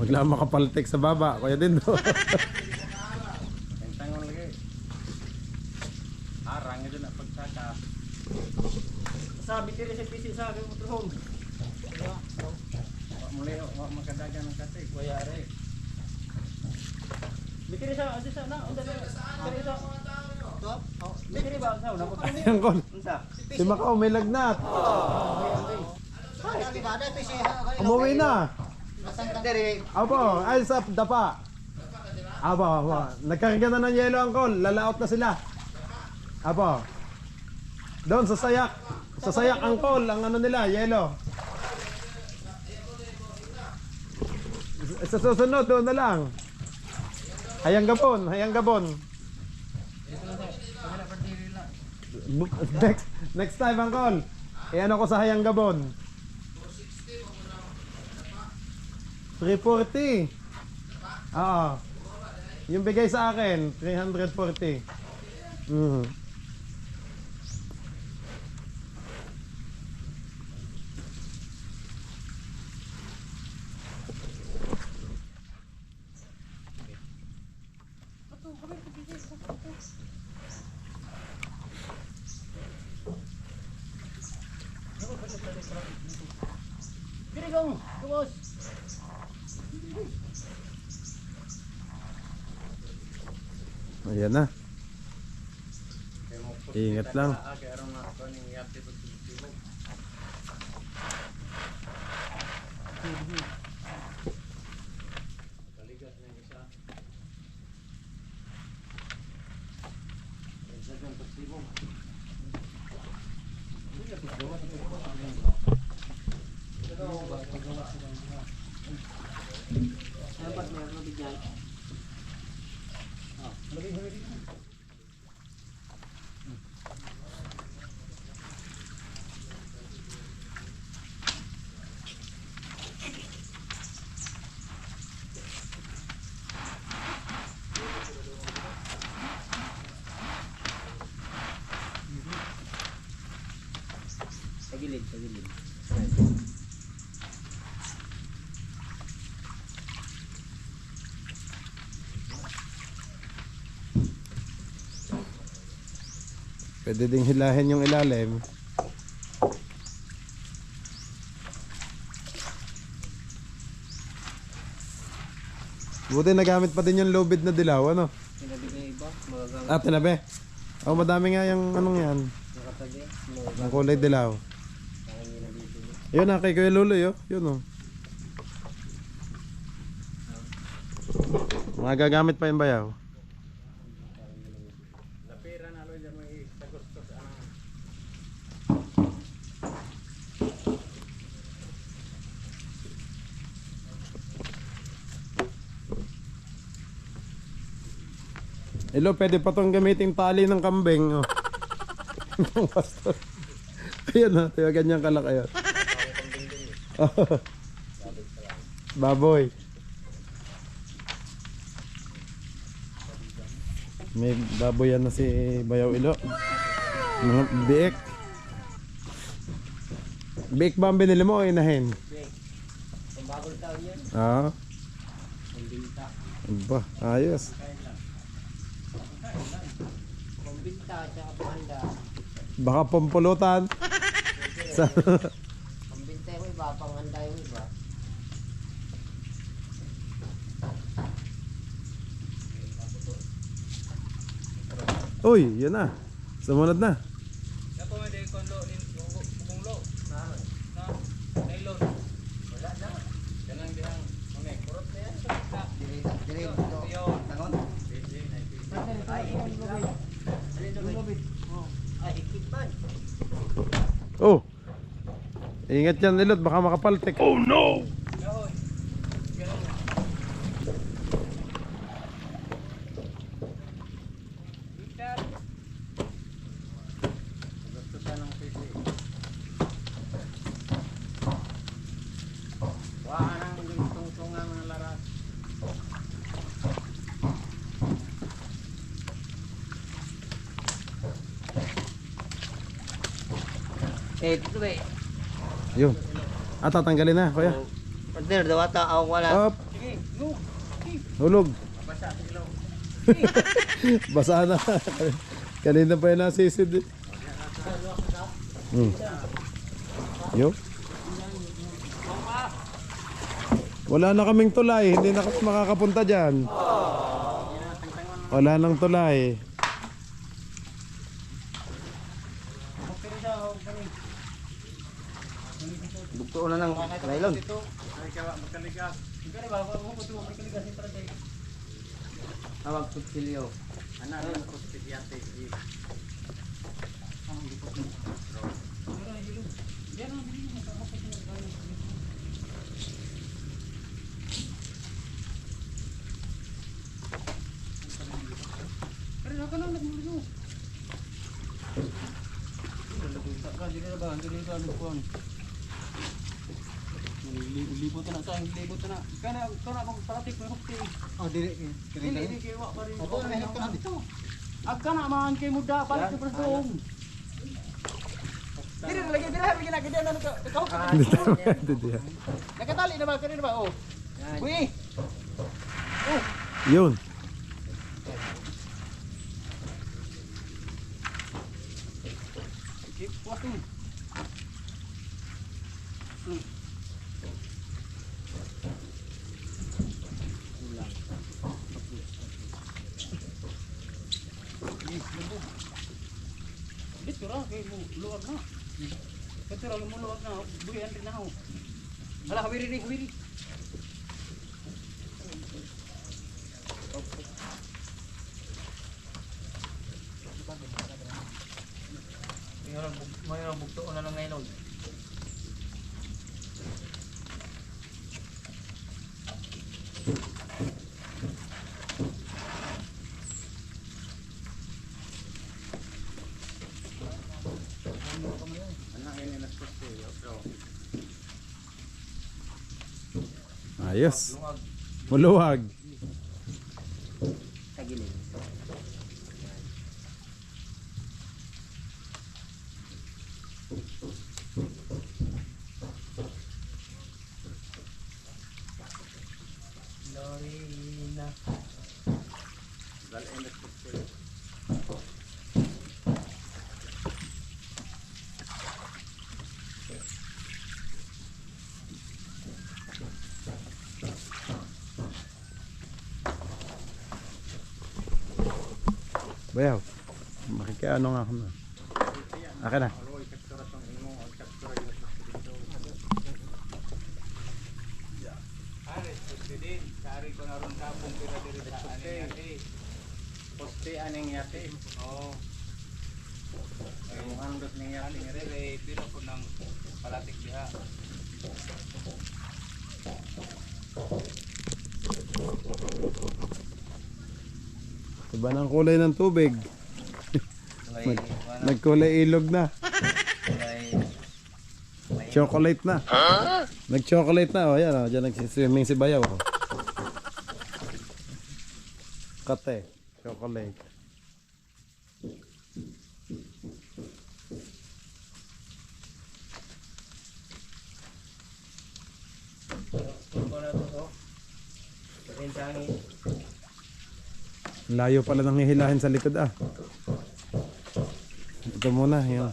Huwag lang makapaltek sa baba. Kaya din do. Ang tangon lagi. Arang ito na pagsaka. Sabi tiri sa pisi sa akin motorhome. Muli, wak makadagan ng kasig. Waya re. Mikiri sa na. Unda sa. Mikiri ba sa una ko? Ayan ko. Si Macau may lagnat. Umuwi na. Apo, ay sa dapa. Apo, apo. Nagkarga na ng yelo ang call. Lalaot na sila. Apo. Doon sa sayak. Sa sayak ang call. Ang ano nila, yelo. Sa susunod, doon na lang. Hayang Gabon, Hayang Gabon. Next time ang call. Iyan ako sa Hayang Gabon. 340. Oo. Yung bigay sa akin, 340. Biri kong, kumos. Ayan na. Ingat lang. Kaya arang na ito yung yati pagkibog. Kaligas na yung isa. Isa yung pagsibong. Sa gilid, sa gilid. Pwede ding hilahin yung ilalim. Buti nagamit pa din yung low bid na dilaw, ano? Sinabi ko yung iba, magagamit. Ah, tinabi. Oh, madami nga yung anong yan. Nakatabi, Ang kulay dilaw. parang yun ang bibili. Yun na, kay Kuya Luloy, oh. Yun, oh. Magagamit pa yung bayaw. Lapira na lo dyan may sa gusto sa ano. Hello, pwede pa tong gamitin tali ng kambing, oh. Ng pastor. Ayan na, tiyo ganyan kalaki yun. Baboy. May baboy yan na si Bayaw Ilo. Mga biik. Biik ba ang binili mo o inahin? Ang bagong taon yan, Ah, pambinta. ba, ayos. Pambinta at saka pahanda. Baka pumpulutan. Sa Pambinta yung iba, panghanda yung iba. Uy, yun na. Sumunod na. Ako nga din kondo din kumunglo. Na nylon. Wala na. Kanang dihang mame kurot na yan. Dili, tangon. Ay, higit man. Oh. Ingat yan Ilot, baka makapaltek. Oh no. Gusto siya ng PC. Wala nang tungtungan ng laras. Ito ba? Yun. Ah, tatanggalin na, kuya. Partner, dawata ako wala. Up. Hulog. Basa na. Kanina pa yung nasisid eh. Yo. Wala na kaming tulay, hindi na kami makakapunta dyan. Wala nang tulay. Bugto na ng nylon. Tawag kutsilyo. Ano ang kutsilyo? Libot na sa libot na. Kana kung paratik mo hukti. Oh, dili. Hindi kiwa pa rin. Opo, may hukti dito. Agka na man kay muda balik sa persong. Dili lagi dili lagi ginagid na ka. Dito yan. Nakatali na ba kanina ba? Oh. Uy. Yun. Keep walking. Dito ra kay mo luwag na. Dito ra mo luwag na. Buyan rin na ako. Hala kawiri rin kawiri. Mayroong bugto na lang ngayon. Ayos. Muluwag. Tagilid. Lorena. Bayaw. Makikiano nga ako na. Akin na. Poste aning yate. Oo. Ang handot ning yate ngere Dito po ng palatik diha. Iba ng kulay ng tubig. Nagkulay ilog na. Chocolate na. Nag-chocolate na. O yan o. Diyan nagsiswimming si Bayaw. O. Kate. Chocolate. Layo pala nang hihilahin sa likod ah. Ito muna. Yun.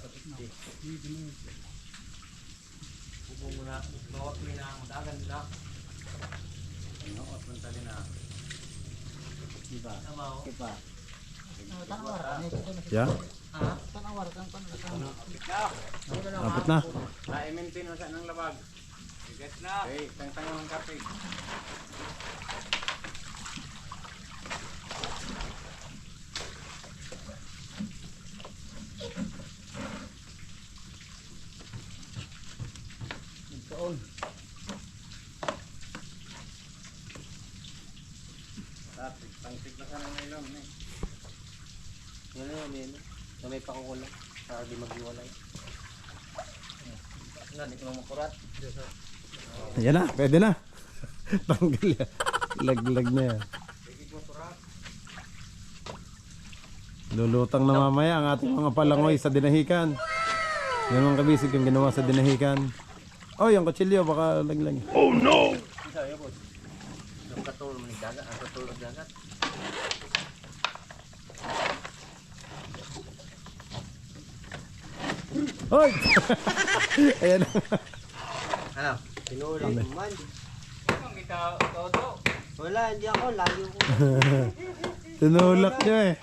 Ya? Apit na. Na-maintain mo sa nang labag. Bigas na. Okay, tang-tang ng kape. Pangsig na ka ng ilong eh. Yan na yan. Na may pakukulang. Para di maghiwalay. Na, di ko na makurat. Yan na. Pwede na. Tanggal yan. Laglag na yan. Lulutang na mamaya ang ating mga palangoy sa dinahikan. Yan mga kabisig yung ginawa sa dinahikan. Oh, yung kutsilyo baka laglag. Oh no! Yung katulog ng dagat. Ang katulog dagat. Hoy! Ayan. Ano? Tinulog man. Ang kita todo. Wala, hindi ako. Layo ko. Tinulak niya eh.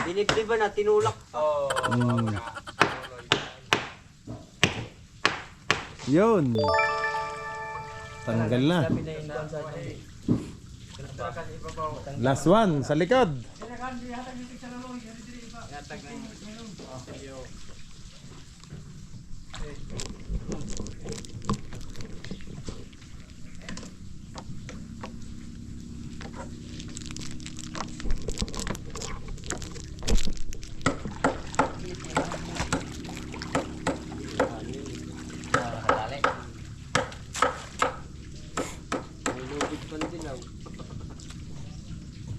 Dinibliban na, tinulak. Yun. Tanggal na. Last one sa likod. May lubid pa din ako.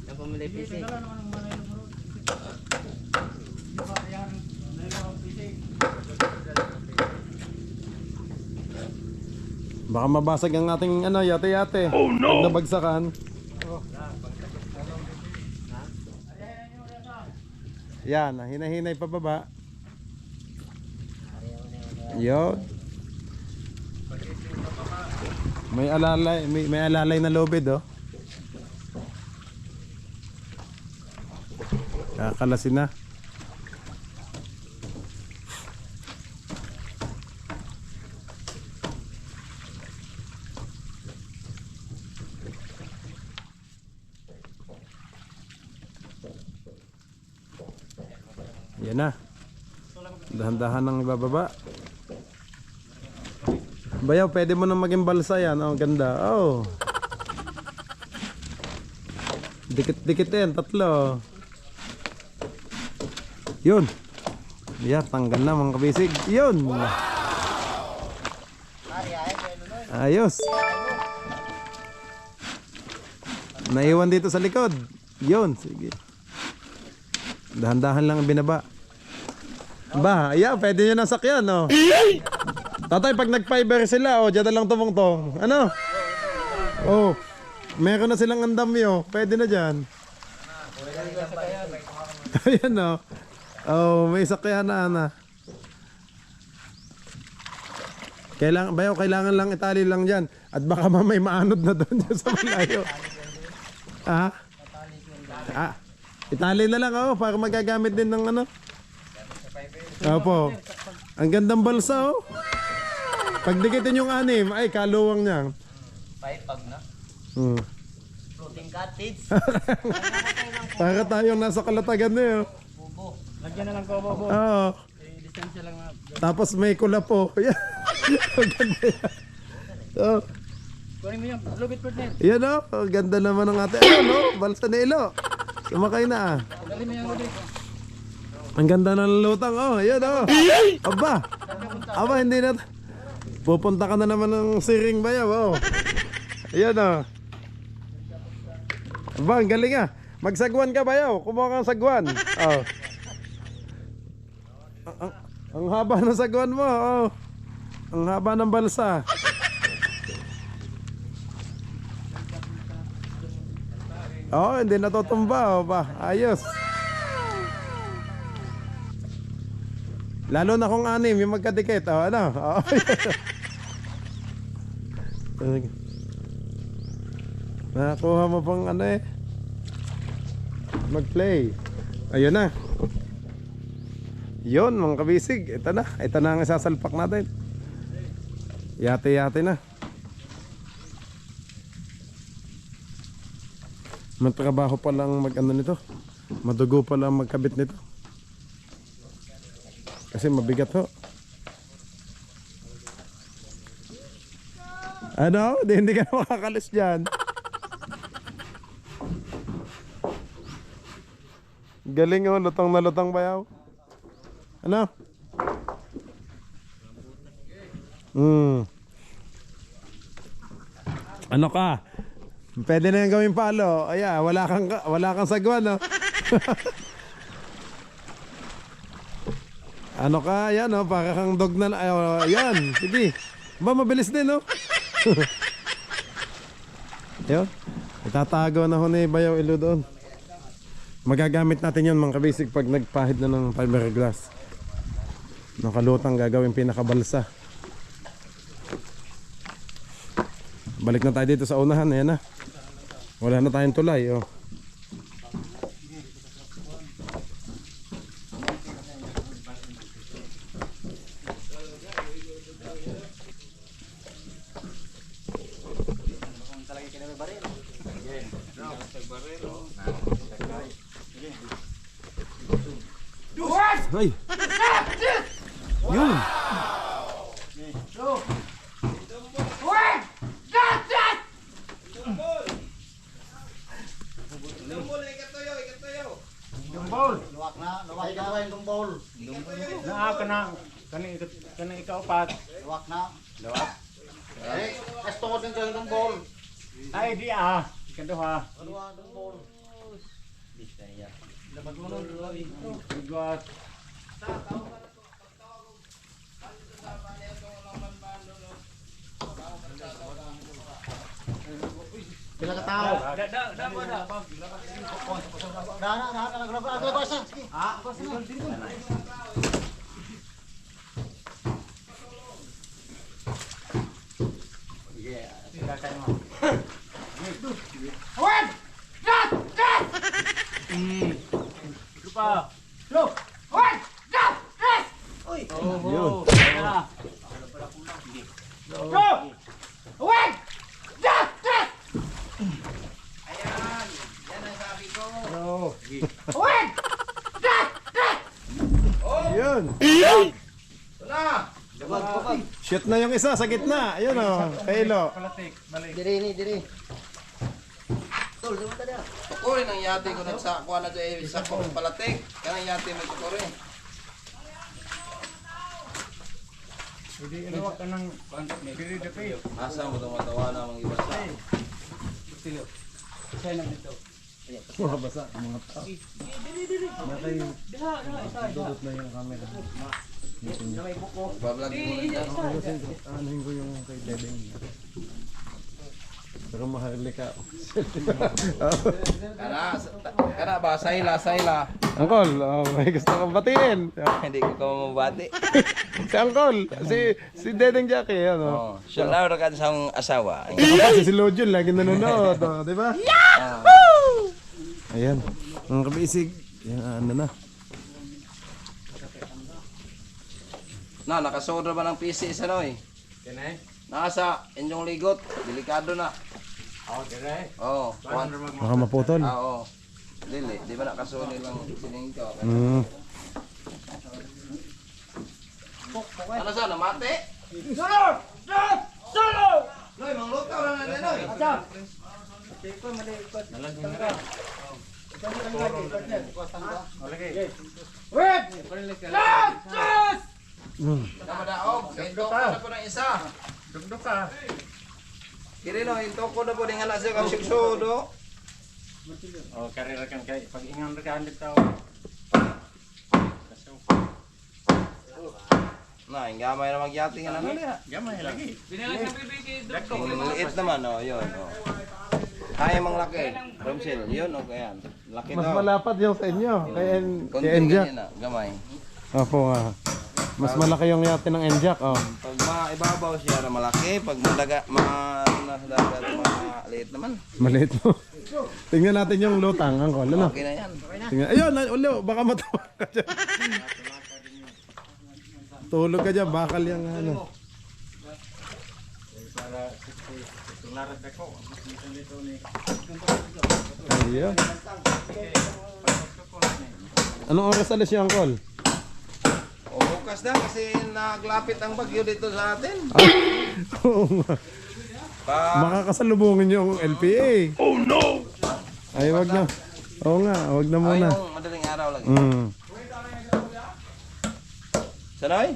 Yung pamilay PC. Baka mabasag ang ating ano, yate-yate. Oh no! Pag nabagsakan. Yan, hinahinay pababa. Yun. May alalay na lobid oh. Kakalasin na. Yan na. Dahan-dahan ng ibababa. Bayaw, pwede mo nang maging balsa yan. Oh, ganda. Oh. Dikit-dikit yan, tatlo. Yun. Yeah, tanggal na mga kabisig. Yun. Ayos. Naiwan dito sa likod. Yun, sige. Dahan-dahan lang ang binaba. Ba, yeah, pwede nyo nasakyan, no? Tatay, pag nag-fiber sila, dyan na lang tumungtong. Ano? Oh, meron na silang andamyo. Pwede na dyan. Ayan, no? Oh, may sakyan na. Kailangan lang itali lang dyan. At baka may maanod na doon dyan sa malayo. Itali na lang, para magagamit din ng ano. Opo. Ang gandang balsa, Pag dikitin yung 6, ay kaluwang niya. 5 pag na. Floating cottage. Para tayong nasa kalatagan na yun. Lagyan na lang ko, bobo. Oo. Distansya lang na. Tapos may kula po. Yan. Ang ganda yan. Oh. Kunin mo yung lubit partner. Yan o. Ang ganda naman ng ate. Ayun balsa ni Ilo. Sumakay na Dali mo yung lubit. Ang ganda ng lutang. Yan o. Aba. Hindi na. Pupunta ka na naman ng Siring Bayaw. Yan o. Aba, ang galing Magsagwan ka Bayaw. Kumuha kang sagwan. Ang haba ng sagwan mo. Ang haba ng balsa. Hindi natutumba. Ayos. Lalo na kung 6 yung magkadikit. Ano? Nakakuha mo pang mag-play. Ayun na. Yun mga kabisig. Ito na ang isasalpak natin. Yate na. Matrabaho pa lang nito. Madugo pa lang magkabit nito. Kasi mabigat ho. Ano? Hindi ka makakalis dyan. Galing lutang na lutang Bayaw. Ano? Ano ka? Pwede na yung gawing palo. Wala kang sagwan, no? Ano ka? Yan, para kang dog na. Yan, sige. Mabilis din, no? Ayun. Itatago na ho ni Bayaw Ilo doon. Magagamit natin yun mga kabisig pag nagpahid na ng fiberglass. Nakalutang gagawin pinakabalsa. Balik na tayo dito sa unahan. Ayan na. Wala na tayong tulay. Ay! Yun! Luwak na yung dumbol. Kanang ikaw pat. Luwak na. Esto ko din yung dumbol. Ay di Ikaduha. Luwak dumbol. Labag mo nun. Igwas. Pila ka tao? Yun! Yun! Shoot na yung isa sa gitna. Ayun Kailo. Diri. Tukurin ang yate ko nagsakuha na dyan sa palatik. Kanang yate may tukurin. Hindi iluwak ka ng diri. Asa mo itong matawa na mga iba sa. Mga basa, mga tao. Dudot na yung camera. Bablog mo na. Anuhin ko yung kay Dedeng. Pero mahali ka. Kana ba sayla. Uncle, may gusto kong batiin. Hindi ko mabati. Si Uncle, si Dedeng Jackie, ano. Oh, siya lang ra sa asawa. Kasi si Lojun lagi nanonood, di ba? Ayan, mga kabisig. Yan, ano na. Na, nakasodra ba ng PC sa noy? Kanay? Nasa inyong ligot, delikado na. Oh, dire. Oh, Baka maputol. Oo. Dili, di ba nakasuli lang sining ko? Mm. Ano sa namate? Solo! Noy, manglukaw na na noy. Namadaog, kay toko na po ng isa. Dugdug ka. Kiri no, yung toko na po ng anak siya kapsig sodo. Oh, karera kan kay pag ingan ra ka dito. Na, yung gamay na magyati nga naman niya. Gamay lagi. Binalag ng bibig dito. Yung liit naman, oh, yun. Oh. Kaya mang laki. Romsil, yun, okay yan. Laki Mas daw. malapad yung sa inyo. Kay Konti Enjak. ganyan na, gamay. Opo nga. Mas malaki yung yate ng Enjak. Oh. Pag maibabaw siya na malaki, pag madaga, nasa dagat, maliit naman. Maliit mo. Tingnan natin yung lutang, Uncle. Ano? Okay na yan. Tingnan. Ayun, ulo, baka matawa ka dyan. Tulog ka dyan, bakal yung ano. Tularat ako. Dito ni. Ayun. Anong oras alis yung Uncle? O bukas na kasi naglapit ang bagyo dito sa atin. Oo nga. Makakasalubungin yung LPA. Oh no! Ay, wag na. Oo nga, wag na Ay, muna. yung madaling araw lagi. Mm. Sanoy?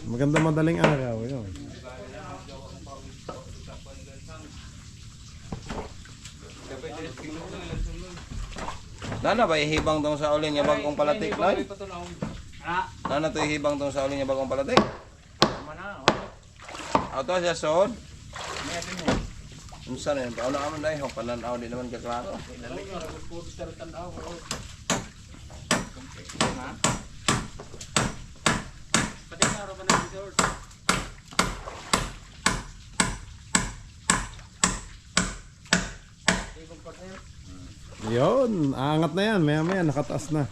Maganda madaling araw, yun. Nana ba ihibang tong sa ulin niya bagong palatik, Noy? Nana to ihibang tong sa ulin niya bagong palatik? Auto siya sod? Unsa na yun? Pauna ka man dahil, pananaw di naman kaklaro. Yun, aangat na yan. Maya maya, nakataas na.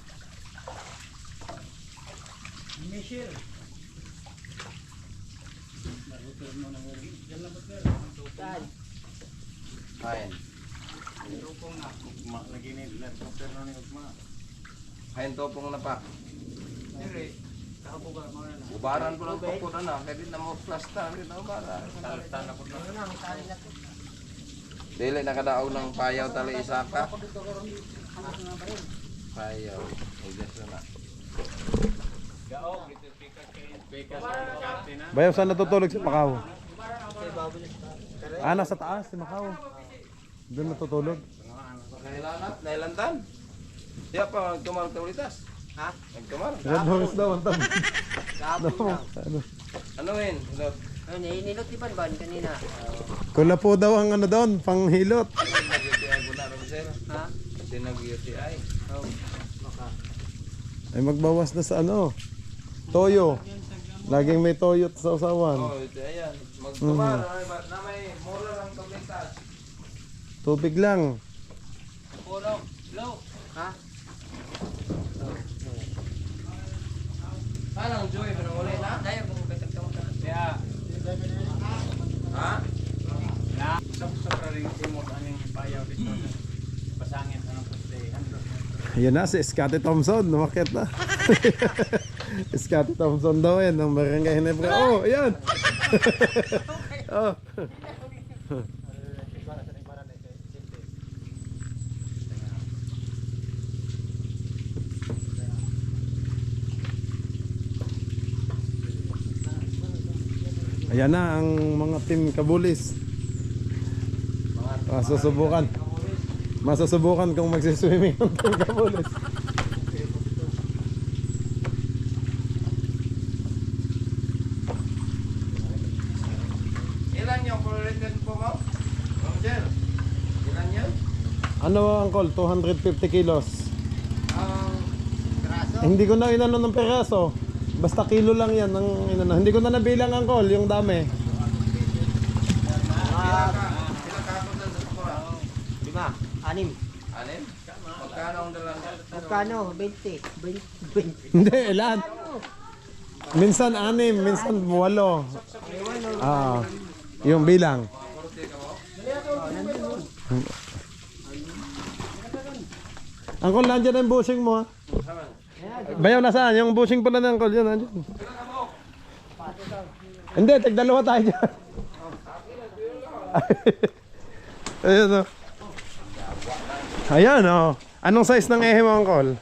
Kain. Lagi ni helicopter na ni ugma. Kain topong na pa. Ubaran ko lang toko na na. Kaya di na mo plasta. Di na ubaran. Dili nakadaog ng payaw tali isaka. Payaw. Ugas na. Bayaw, saan natutulog si Macau? Ah, nasa taas si Macau. Doon natutulog. Nailantan. Siya pa nagkamar kaulitas. Ha? Nagkamar. Red Horse daw ang tabi. Ano? Ano yun? Ninot di ba kanina? Kula po daw ang ano doon, panghilot. Nag-UTI ko na, Romsel. Ha? Kasi nag-UTI. Ay magbawas na sa ano. Toyo. Laging may toyo sa usawan. Oh, UTI yan. Magkamar. Na may mura lang kaulitas. Tubig lang. Ha? Anong Joy? Pinanguli na? Dahil kung katagtawag ka. Ha? Na sa ring timot aning payaw dito. Pasangit anong puste. Yan na si Scotty Thompson. Numakit na. Scotty Thompson daw yan. Ng Barangay Ginebra. Oh, ayan. Oh. Ayan na ang mga team Kabulis. Masusubukan kung magsiswimming ang team Kabulis. Ilan yung pululitin po mo? Sir, ilan yun? Ano Uncle? 250 kilos. Graso. Hindi ko na inano ng peraso. Basta kilo lang yan ang inano. Hindi ko na nabilang Uncle yung dami. Lima. Anim. Anim? Magkano ang dalang? Magkano? 20. 20. Hindi, ilan? Minsan 6, minsan 8. Ah, yung bilang. Uncle, nandiyan ang bushing mo ha? Bayaw, nasaan? Yung bushing pala ng Uncle, yun, nandiyan. Hindi, tigdalawa tayo dyan. Ayan o. Ayan o. Anong size ng ehe mo, Uncle?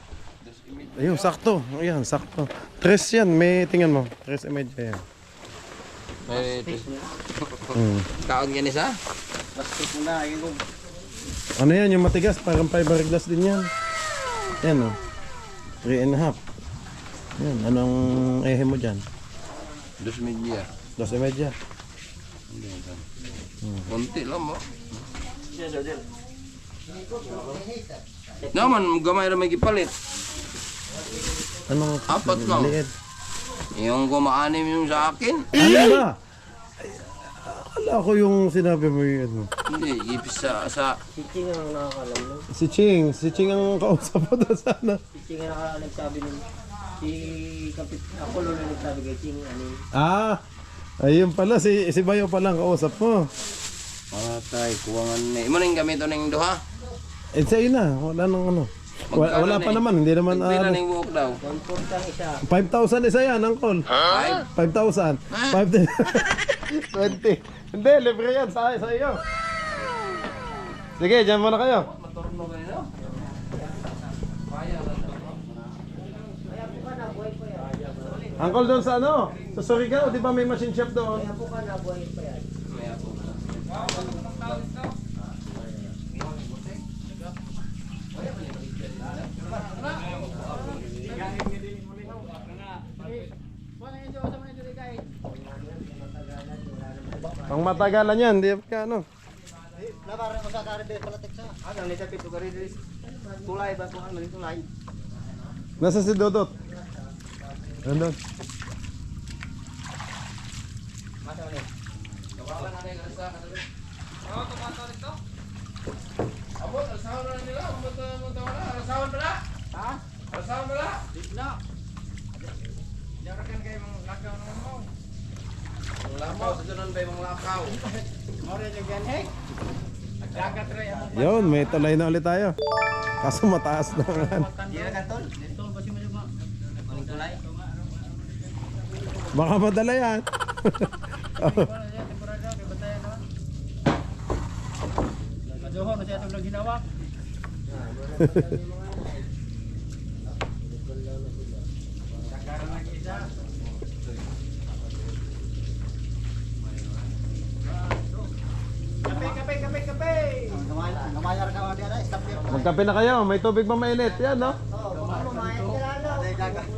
Ayun, sakto. Ayan, sakto. 3 yan, may tingnan mo. 3 image yan. Kaon yan isa? Ano yan, yung matigas, parang fiberglass din yan. Yan o. 3.5. Yan, anong ehe mo dyan? 2 media. 2 image. Konti lang mo. Naman, gamay na may gipalit. Anong 4 lang. liit? Yung kumaanim yung sa akin. Ano ba? Ay, akala ko yung sinabi mo yun. Hindi, ipis sa Chiching ang nakakalam nun. Si Ching ang kausap mo doon sana. Chiching ang nagsabi nun. Si Kapit. Ako lang na nagsabi kay Ching. Anim. Ah, ayun pala, si Bayo pala ang kausap mo. patay, kuwangan na. Imo nang gamito ning duha. Eh, sa'yo na, wala nang ano. Wala pa naman, hindi naman Pila ning buhok daw. 1.4 ang isa. 5,000 isa yan, Uncle. 5,000. 20. Hindi, libre yan sa iyo. Sige, dyan muna kayo. Uncle, doon sa ano? Sa Surigao, di ba may machine shop doon? Kaya po ka na, buhay pa yan. Pang matagalan yan, di ka ano. Nabaran ko sa karibes pala teksa. Ang nita pito karibes. Tulay ba kung ano tulay? Nasa si Dodot? Nandun. Abot, asahan na nila. Abot na. Asahan pala. Ha? Asahan pala. Di kan kayo mga lakaw naman mo. Mga lakaw, sa dyan ba yung mga lakaw? Mora yung yan, hey. Nagdagat rin. Yun, may tulay na ulit tayo. Kaso mataas na nga. Di na kantol? Dito ba si Maluma? Maling tulay? Baka madala yan. Majohor na siya itong lang ginawa. Namayar ka mga diyan, stop yun. Magkape na kayo, may tubig pa mainit. Yan, no? Oo, mamayar ka lang.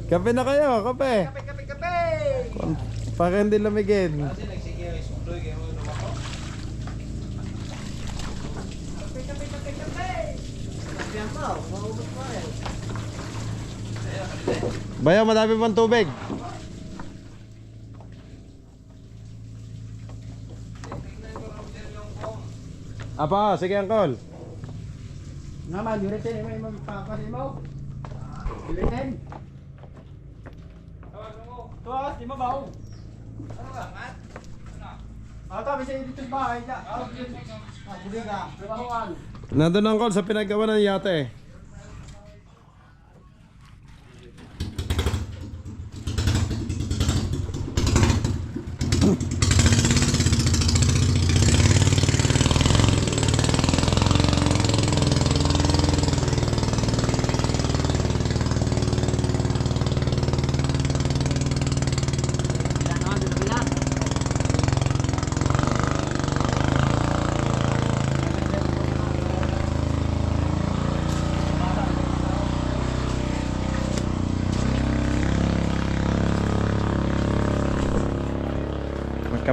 Kape na kayo, kape. Kape! Para hindi lamigin. Bayaw, madami pang tubig. Apa, sige Uncle. Naman, yuritin may magpapasi mo. Yuritin. Tuwas, di mo ba? Ano ba, Mat? Ata, may siya dito sa bahay. Hindi ka. Trabahoan. Nandun Uncle sa pinagawa ng yate.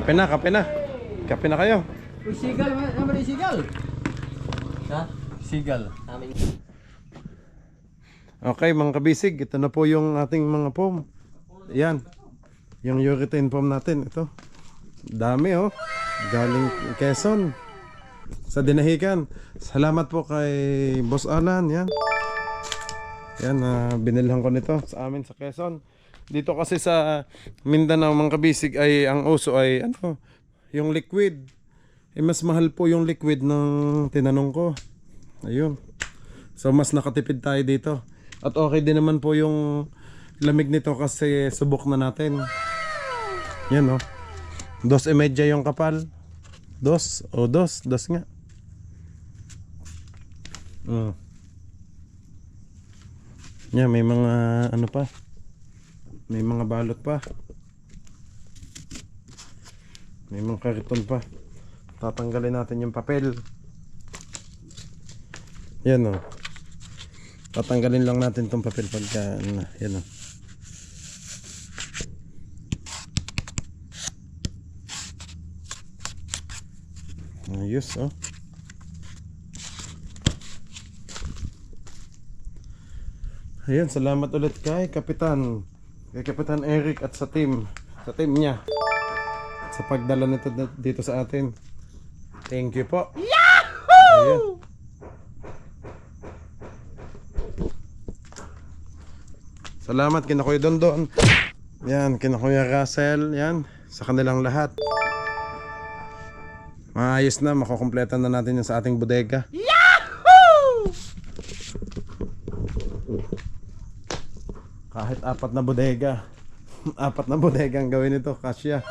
Kape na, kape na. Kape na kayo. Uy, sigal, naman yung sigal. Ha? Sigal. Okay mga kabisig, ito na po yung ating mga foam. Yan. Yung urethane foam natin. Ito. Dami oh. Galing Quezon. Sa Dinahican. Salamat po kay Boss Alan. Yan. Yan, binilhan ko nito sa amin sa Quezon. Dito kasi sa Mindanao mga kabisig ay ang uso ay ano, yung liquid. Mas mahal po yung liquid ng tinanong ko. Ayun. So mas nakatipid tayo dito. At okay din naman po yung lamig nito kasi subok na natin. Yan oh. 2.5 yung kapal. 2 nga. Yan, may mga ano pa. May mga balot pa. May mga kariton pa. Tatanggalin natin yung papel. Yan oh. Tatanggalin lang natin tong papel pagka yan oh. Ayos oh. Ayan, salamat ulit kay Kapitan. Kay Kapitan Eric at sa team niya. Sa pagdala nito dito sa atin. Thank you po. Yahoo! Ayan. Salamat kina Kuya Dondon. Yan, kina Kuya Russell. Yan, sa kanilang lahat. Maayos na, makukumpletan na natin yung sa ating bodega. Yahoo! Kahit 4 na bodega. 4 na bodega ang gawin ito, kasya.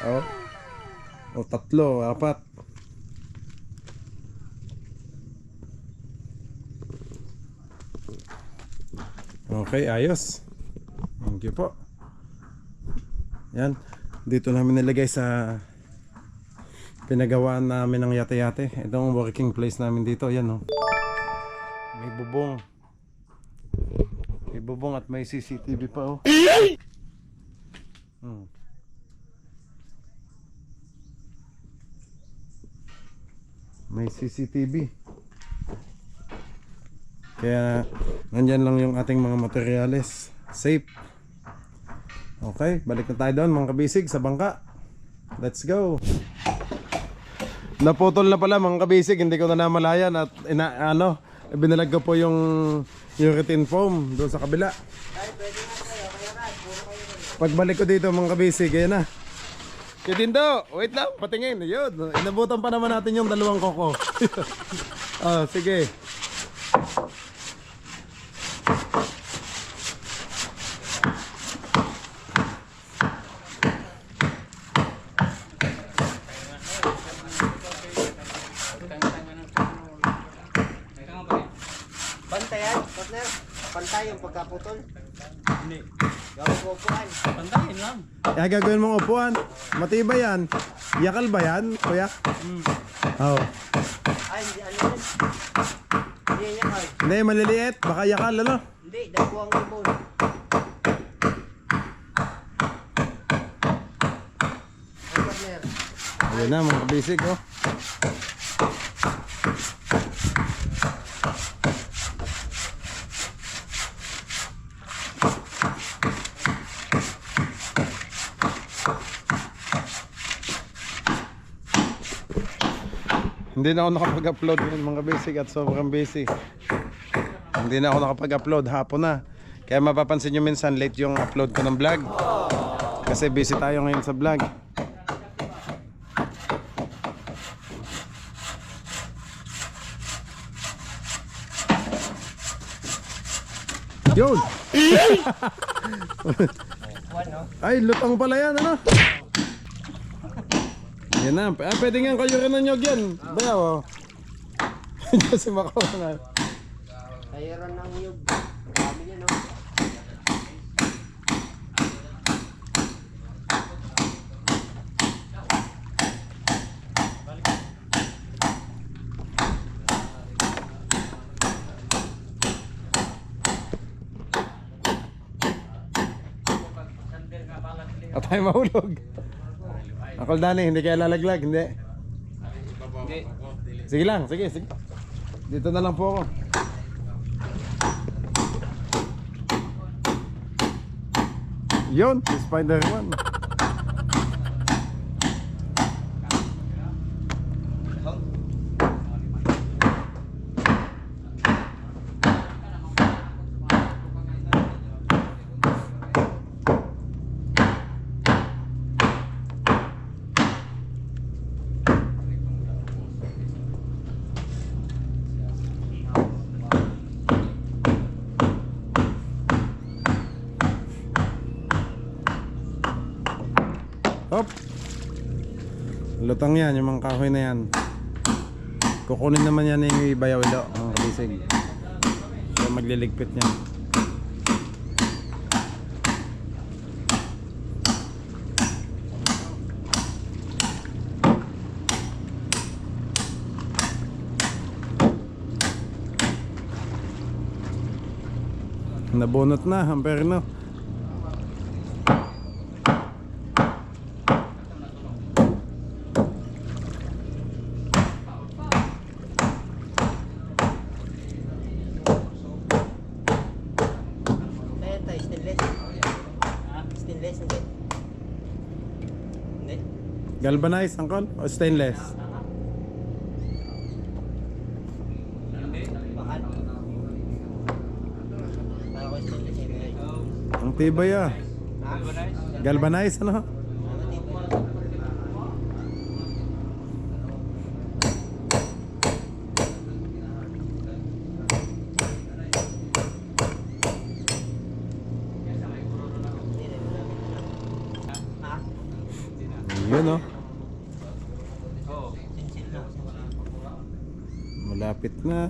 Oh. O 3, 4. Okay, ayos. Thank you po. Yan. Dito namin nilagay sa pinagawaan namin ng yate-yate. Itong working place namin dito. Yan oh. May bubong. May bubong at may CCTV pa oh. May CCTV. Kaya nandyan lang yung ating mga materyales. Safe. Okay, balik na tayo doon mga kabisig sa bangka. Let's go. Naputol na pala mga kabisig, hindi ko na namalayan at binalag ko po yung urethane foam doon sa kabila. Pagbalik ko dito mga kabisig, ayan na. Dindo, wait lang, patingin. Yun, inabutan pa naman natin yung 2 koko. Oh, sige. Bantayan, partner. Pantay yung pagkaputol. Hindi. Gawin ko upuan. Pantayin lang. Ay, gagawin mong upuan. Matibay yan. Yakal ba yan, kuya? Oo. Ay, hindi ano yun. Hindi yan yakal. Hindi, maliliit. Baka yakal, ano? Hindi, dagpo ang ibon. Ay, partner. Ayan na, mga kabisig, oh. Hindi na ako nakapag-upload ng mga basic at sobrang busy. Hindi na ako nakapag-upload, hapon na. Kaya mapapansin nyo minsan late yung upload ko ng vlog. Kasi busy tayo ngayon sa vlog. Yun! Ay, lutang pala yan, ano? Yan na, pwede nga kayo rin ng nyog yan. Bayaw, oh. Kasi makawa na. Kaya rin ng yug. Dami niya, no? At tayo mahulog. Uncle Danny, hindi kaya lalaglag, hindi. Sige lang, sige. Dito na lang po ako. Yun, si Spider-Man. Hop. Lutang yan, yung mga kahoy na yan. Kukunin naman yan yung bayaw ilo, mga kabisig. So magliligpit niya. Nabunot na, amperno. Stainless, hindi. Hindi. Galvanized, uncle? O stainless? Bakal. Para ko stainless yun. Ang tibay ah. Galvanized, ano? Yun oh. Malapit na.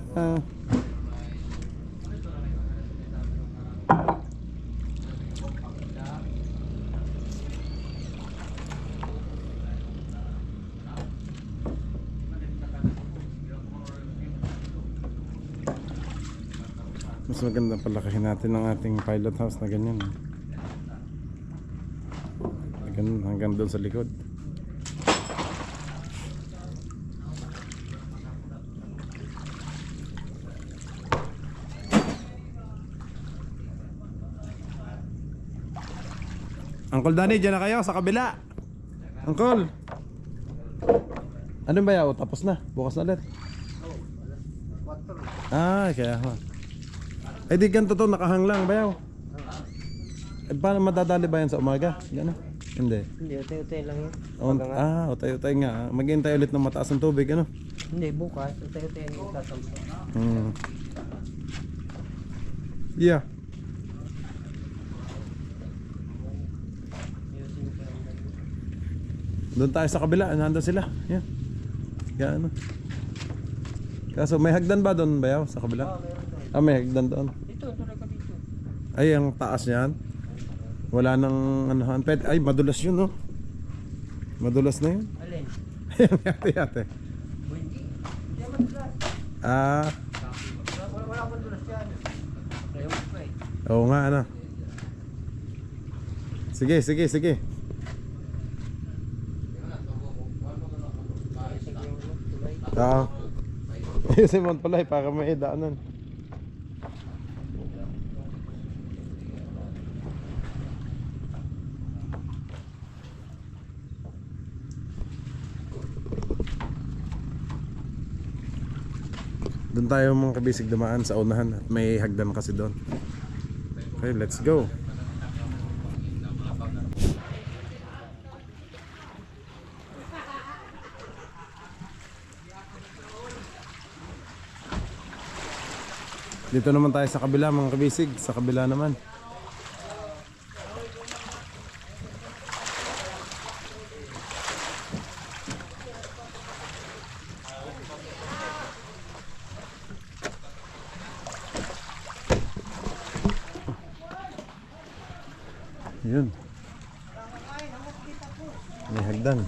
Mas maganda palakahin natin ang ating pilot house na ganyan. Hanggang doon sa likod. Uncle Danny, dyan na kayo sa kabila. Uncle, ano ba yaw? Tapos na? Bukas na ulit? Ah, kaya ho. Eh di ganito to, nakahang lang bayaw. Eh paano madadali ba yan sa umaga? Gano'n? Hindi. Hindi, utay-utay lang yun. Utay-utay nga. Maghintay ulit ng mataas ng tubig, ano? Hindi, bukas. Utay-utay yung tatampo. Yeah. Doon tayo sa kabila, nandun sila. Yan. Yan ano. Kaso may hagdan ba doon bayaw sa kabila? Ah, may hagdan doon. Dito, tulad ka dito. Ay, ang taas niyan. Wala nang ano, ay madulas yun, no? Madulas na yun. Alin? Yate. Hindi. Hindi naman tulas. Ah, Wala akong tulas yan. Ayaw mo pa eh. oo nga, ano. Sige. Ayusin mo pala para may daanan. Doon tayo mga kabisig dumaan sa unahan at may hagdan kasi doon. Okay, let's go. Dito naman tayo sa kabila mga kabisig, sa kabila naman. Yun. May hagdan.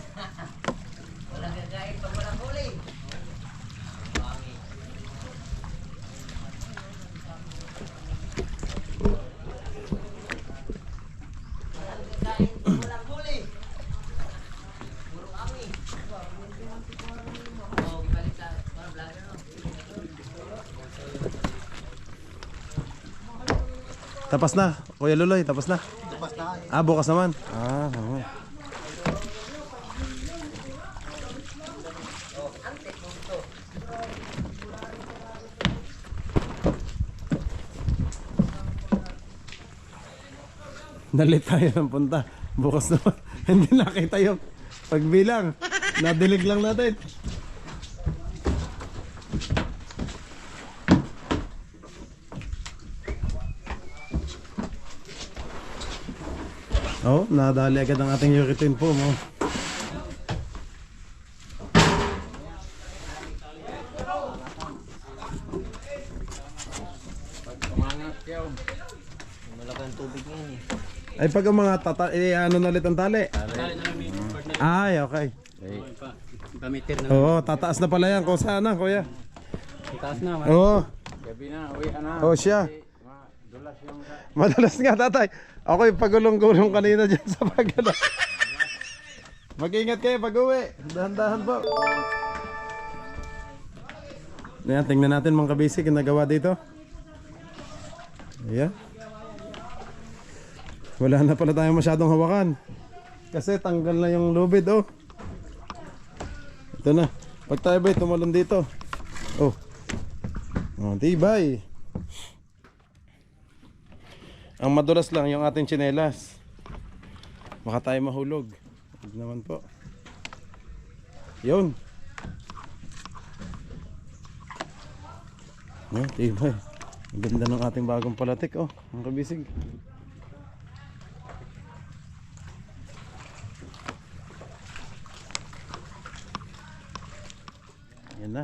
Tapos na, Kuya Luloy, tapos na. Tapos na. Ah, bukas naman. Ah, okay. Dalit tayo ng punta. Bukas naman. Hindi nakita yung pagbilang. Nadilig lang natin. Oh, nadali agad ang ating urethane po mo. Malaki ang tubig ngayon eh. Ay pag ang mga ano na ulit ang tali. Ay, okay. Gamitin na. Oo, tataas na pala yan. Kung saan na, kuya? Taas na. Oo. Gabi na, uwi na. Oh, siya. Dulas yung Madalas nga, tatay. Ako yung pagulong-gulong kanina dyan sa pagano. Mag-ingat kayo pag-uwi. Dahan-dahan po. Ayan, tingnan natin mga kabisig yung nagawa dito. Ayan. Wala na pala tayong masyadong hawakan. Kasi tanggal na yung lubid, oh. Ito na. Pag tayo ba'y tumalon dito. Oh. Oh, tibay. Ang madulas lang yung ating tsinelas. Baka tayo mahulog. Huwag naman po. Yun. Yun, tibay. Ang ganda ng ating bagong palatik, oh. Ang kabisig. Yan na.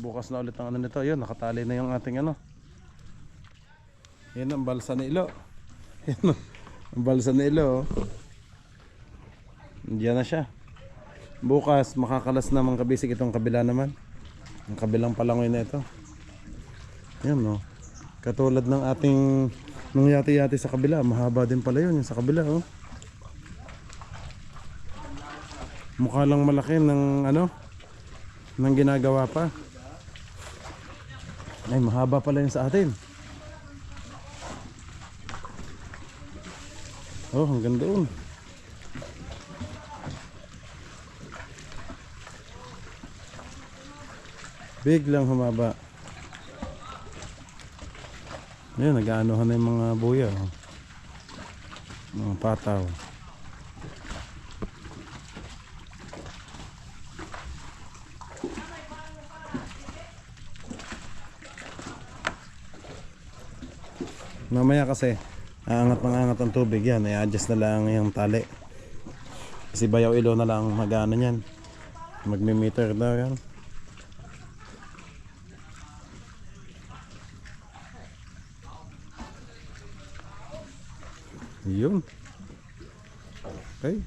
Bukas na ulit ang ano nito. Yun, nakatali na yung ating ano. Yan ang balsa ni Ilo. Yan ang balsa ni Ilo, oh. Diyan na siya. Bukas makakalas na mga kabisig itong kabila naman. Ang kabilang palangoy na ito. Yan, oh. Katulad ng ating nung yati-yati sa kabila. Mahaba din pala yun yung sa kabila, oh. Mukha lang malaki ng ano, ng ginagawa pa. Ay, mahaba pala yung sa atin. Oh, hanggang doon. Biglang humaba. Ayan, nag-aanohan na yung mga buya, oh. Mga pataw. Mamaya kasi aangat ng angat ang tubig yan, i-adjust na lang yung tali. Kasi bayaw ilo na lang mag-ano yan. Magmi-meter daw yan. Yun. Okay.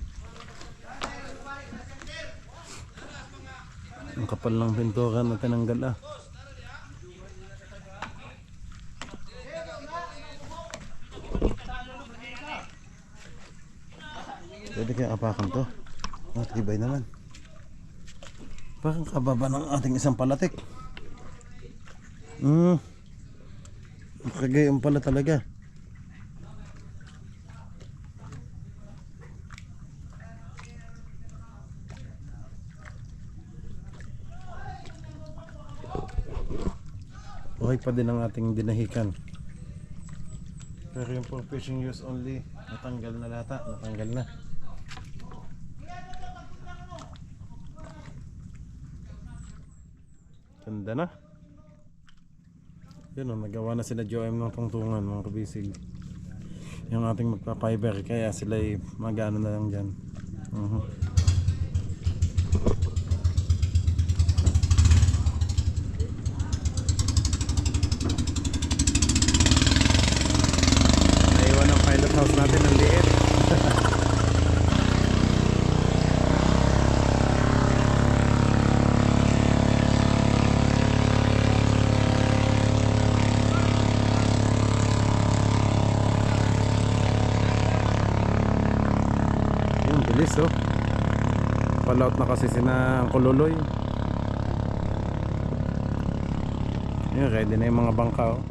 Ang kapal ng pintura na tinanggal, ah. Pwede kaya apakan to. Matibay naman. Parang kababa ng ating isang palatik. Makagayon pala talaga. Okay pa din ang ating dinahikan. Pero yung for fishing use only, natanggal na lata, natanggal na. Ganda na. Yun o, nagawa na sila Joem ng tungtungan mga kabisig. Yung ating magpa-fiber, kaya sila mag-ano na lang dyan. Naiwan ang pilot house natin, ang liit. All out na kasi sina Kululoy. Yun, ready na yung mga bangka oh.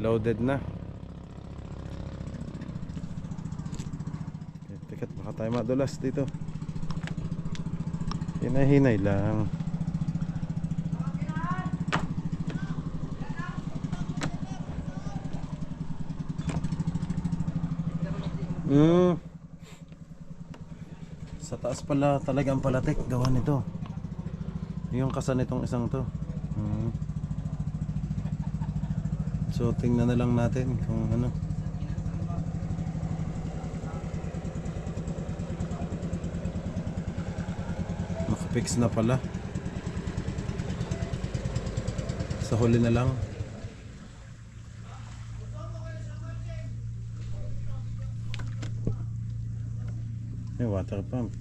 Loaded na. Tikat, baka tayo madulas dito. Hinay-hinay lang. Sa taas pala talaga ang palatik gawa nito. Yung kasa nitong isang to. So tingnan na lang natin kung ano. Nakapix na pala. Sa huli na lang. May water pump.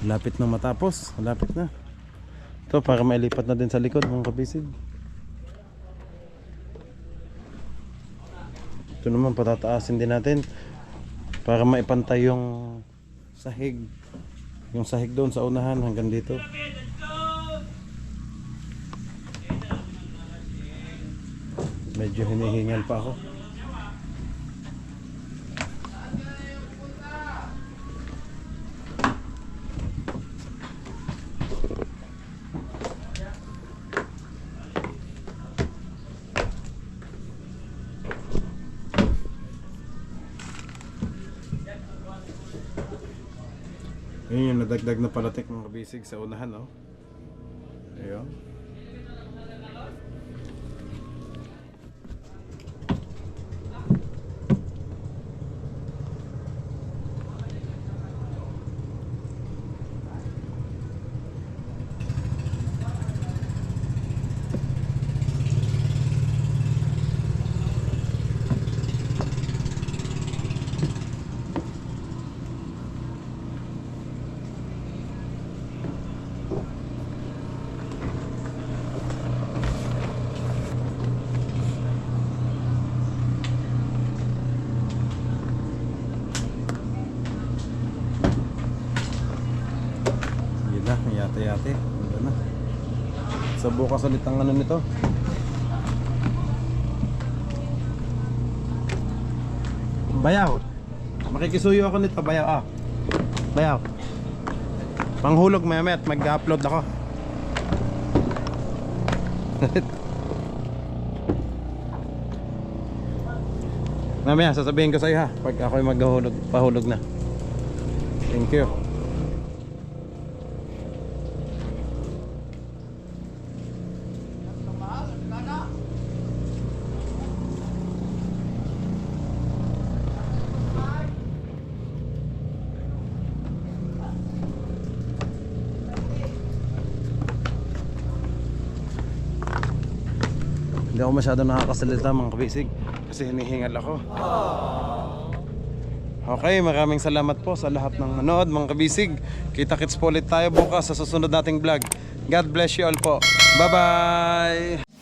Lapit na matapos. Lapit na. Ito para mailipat na din sa likod mga kabisig. Ito naman patataasin din natin para maipantay yung sahig. Yung sahig doon sa unahan hanggang dito. Medyo hinihingal pa ako. Yun yung nadagdag na palatik mga kabisig sa unahan, oh. Ayun. Yate-yate. Ano na. Sa bukas ulit ang ano nito. Bayaw. Makikisuyo ako nito, bayaw. Bayaw. Panghulog maya-maya at mag-upload ako. Mamaya sasabihin ko sa iyo ha pag ako'y maghulog, pahulog na. Thank you. Hindi ako masyado nakakasalita mga kabisig kasi hinihingal ako. Okay, maraming salamat po sa lahat ng nanood mga kabisig. Kita-kits po ulit tayo bukas sa susunod nating vlog. God bless you all po. Bye bye!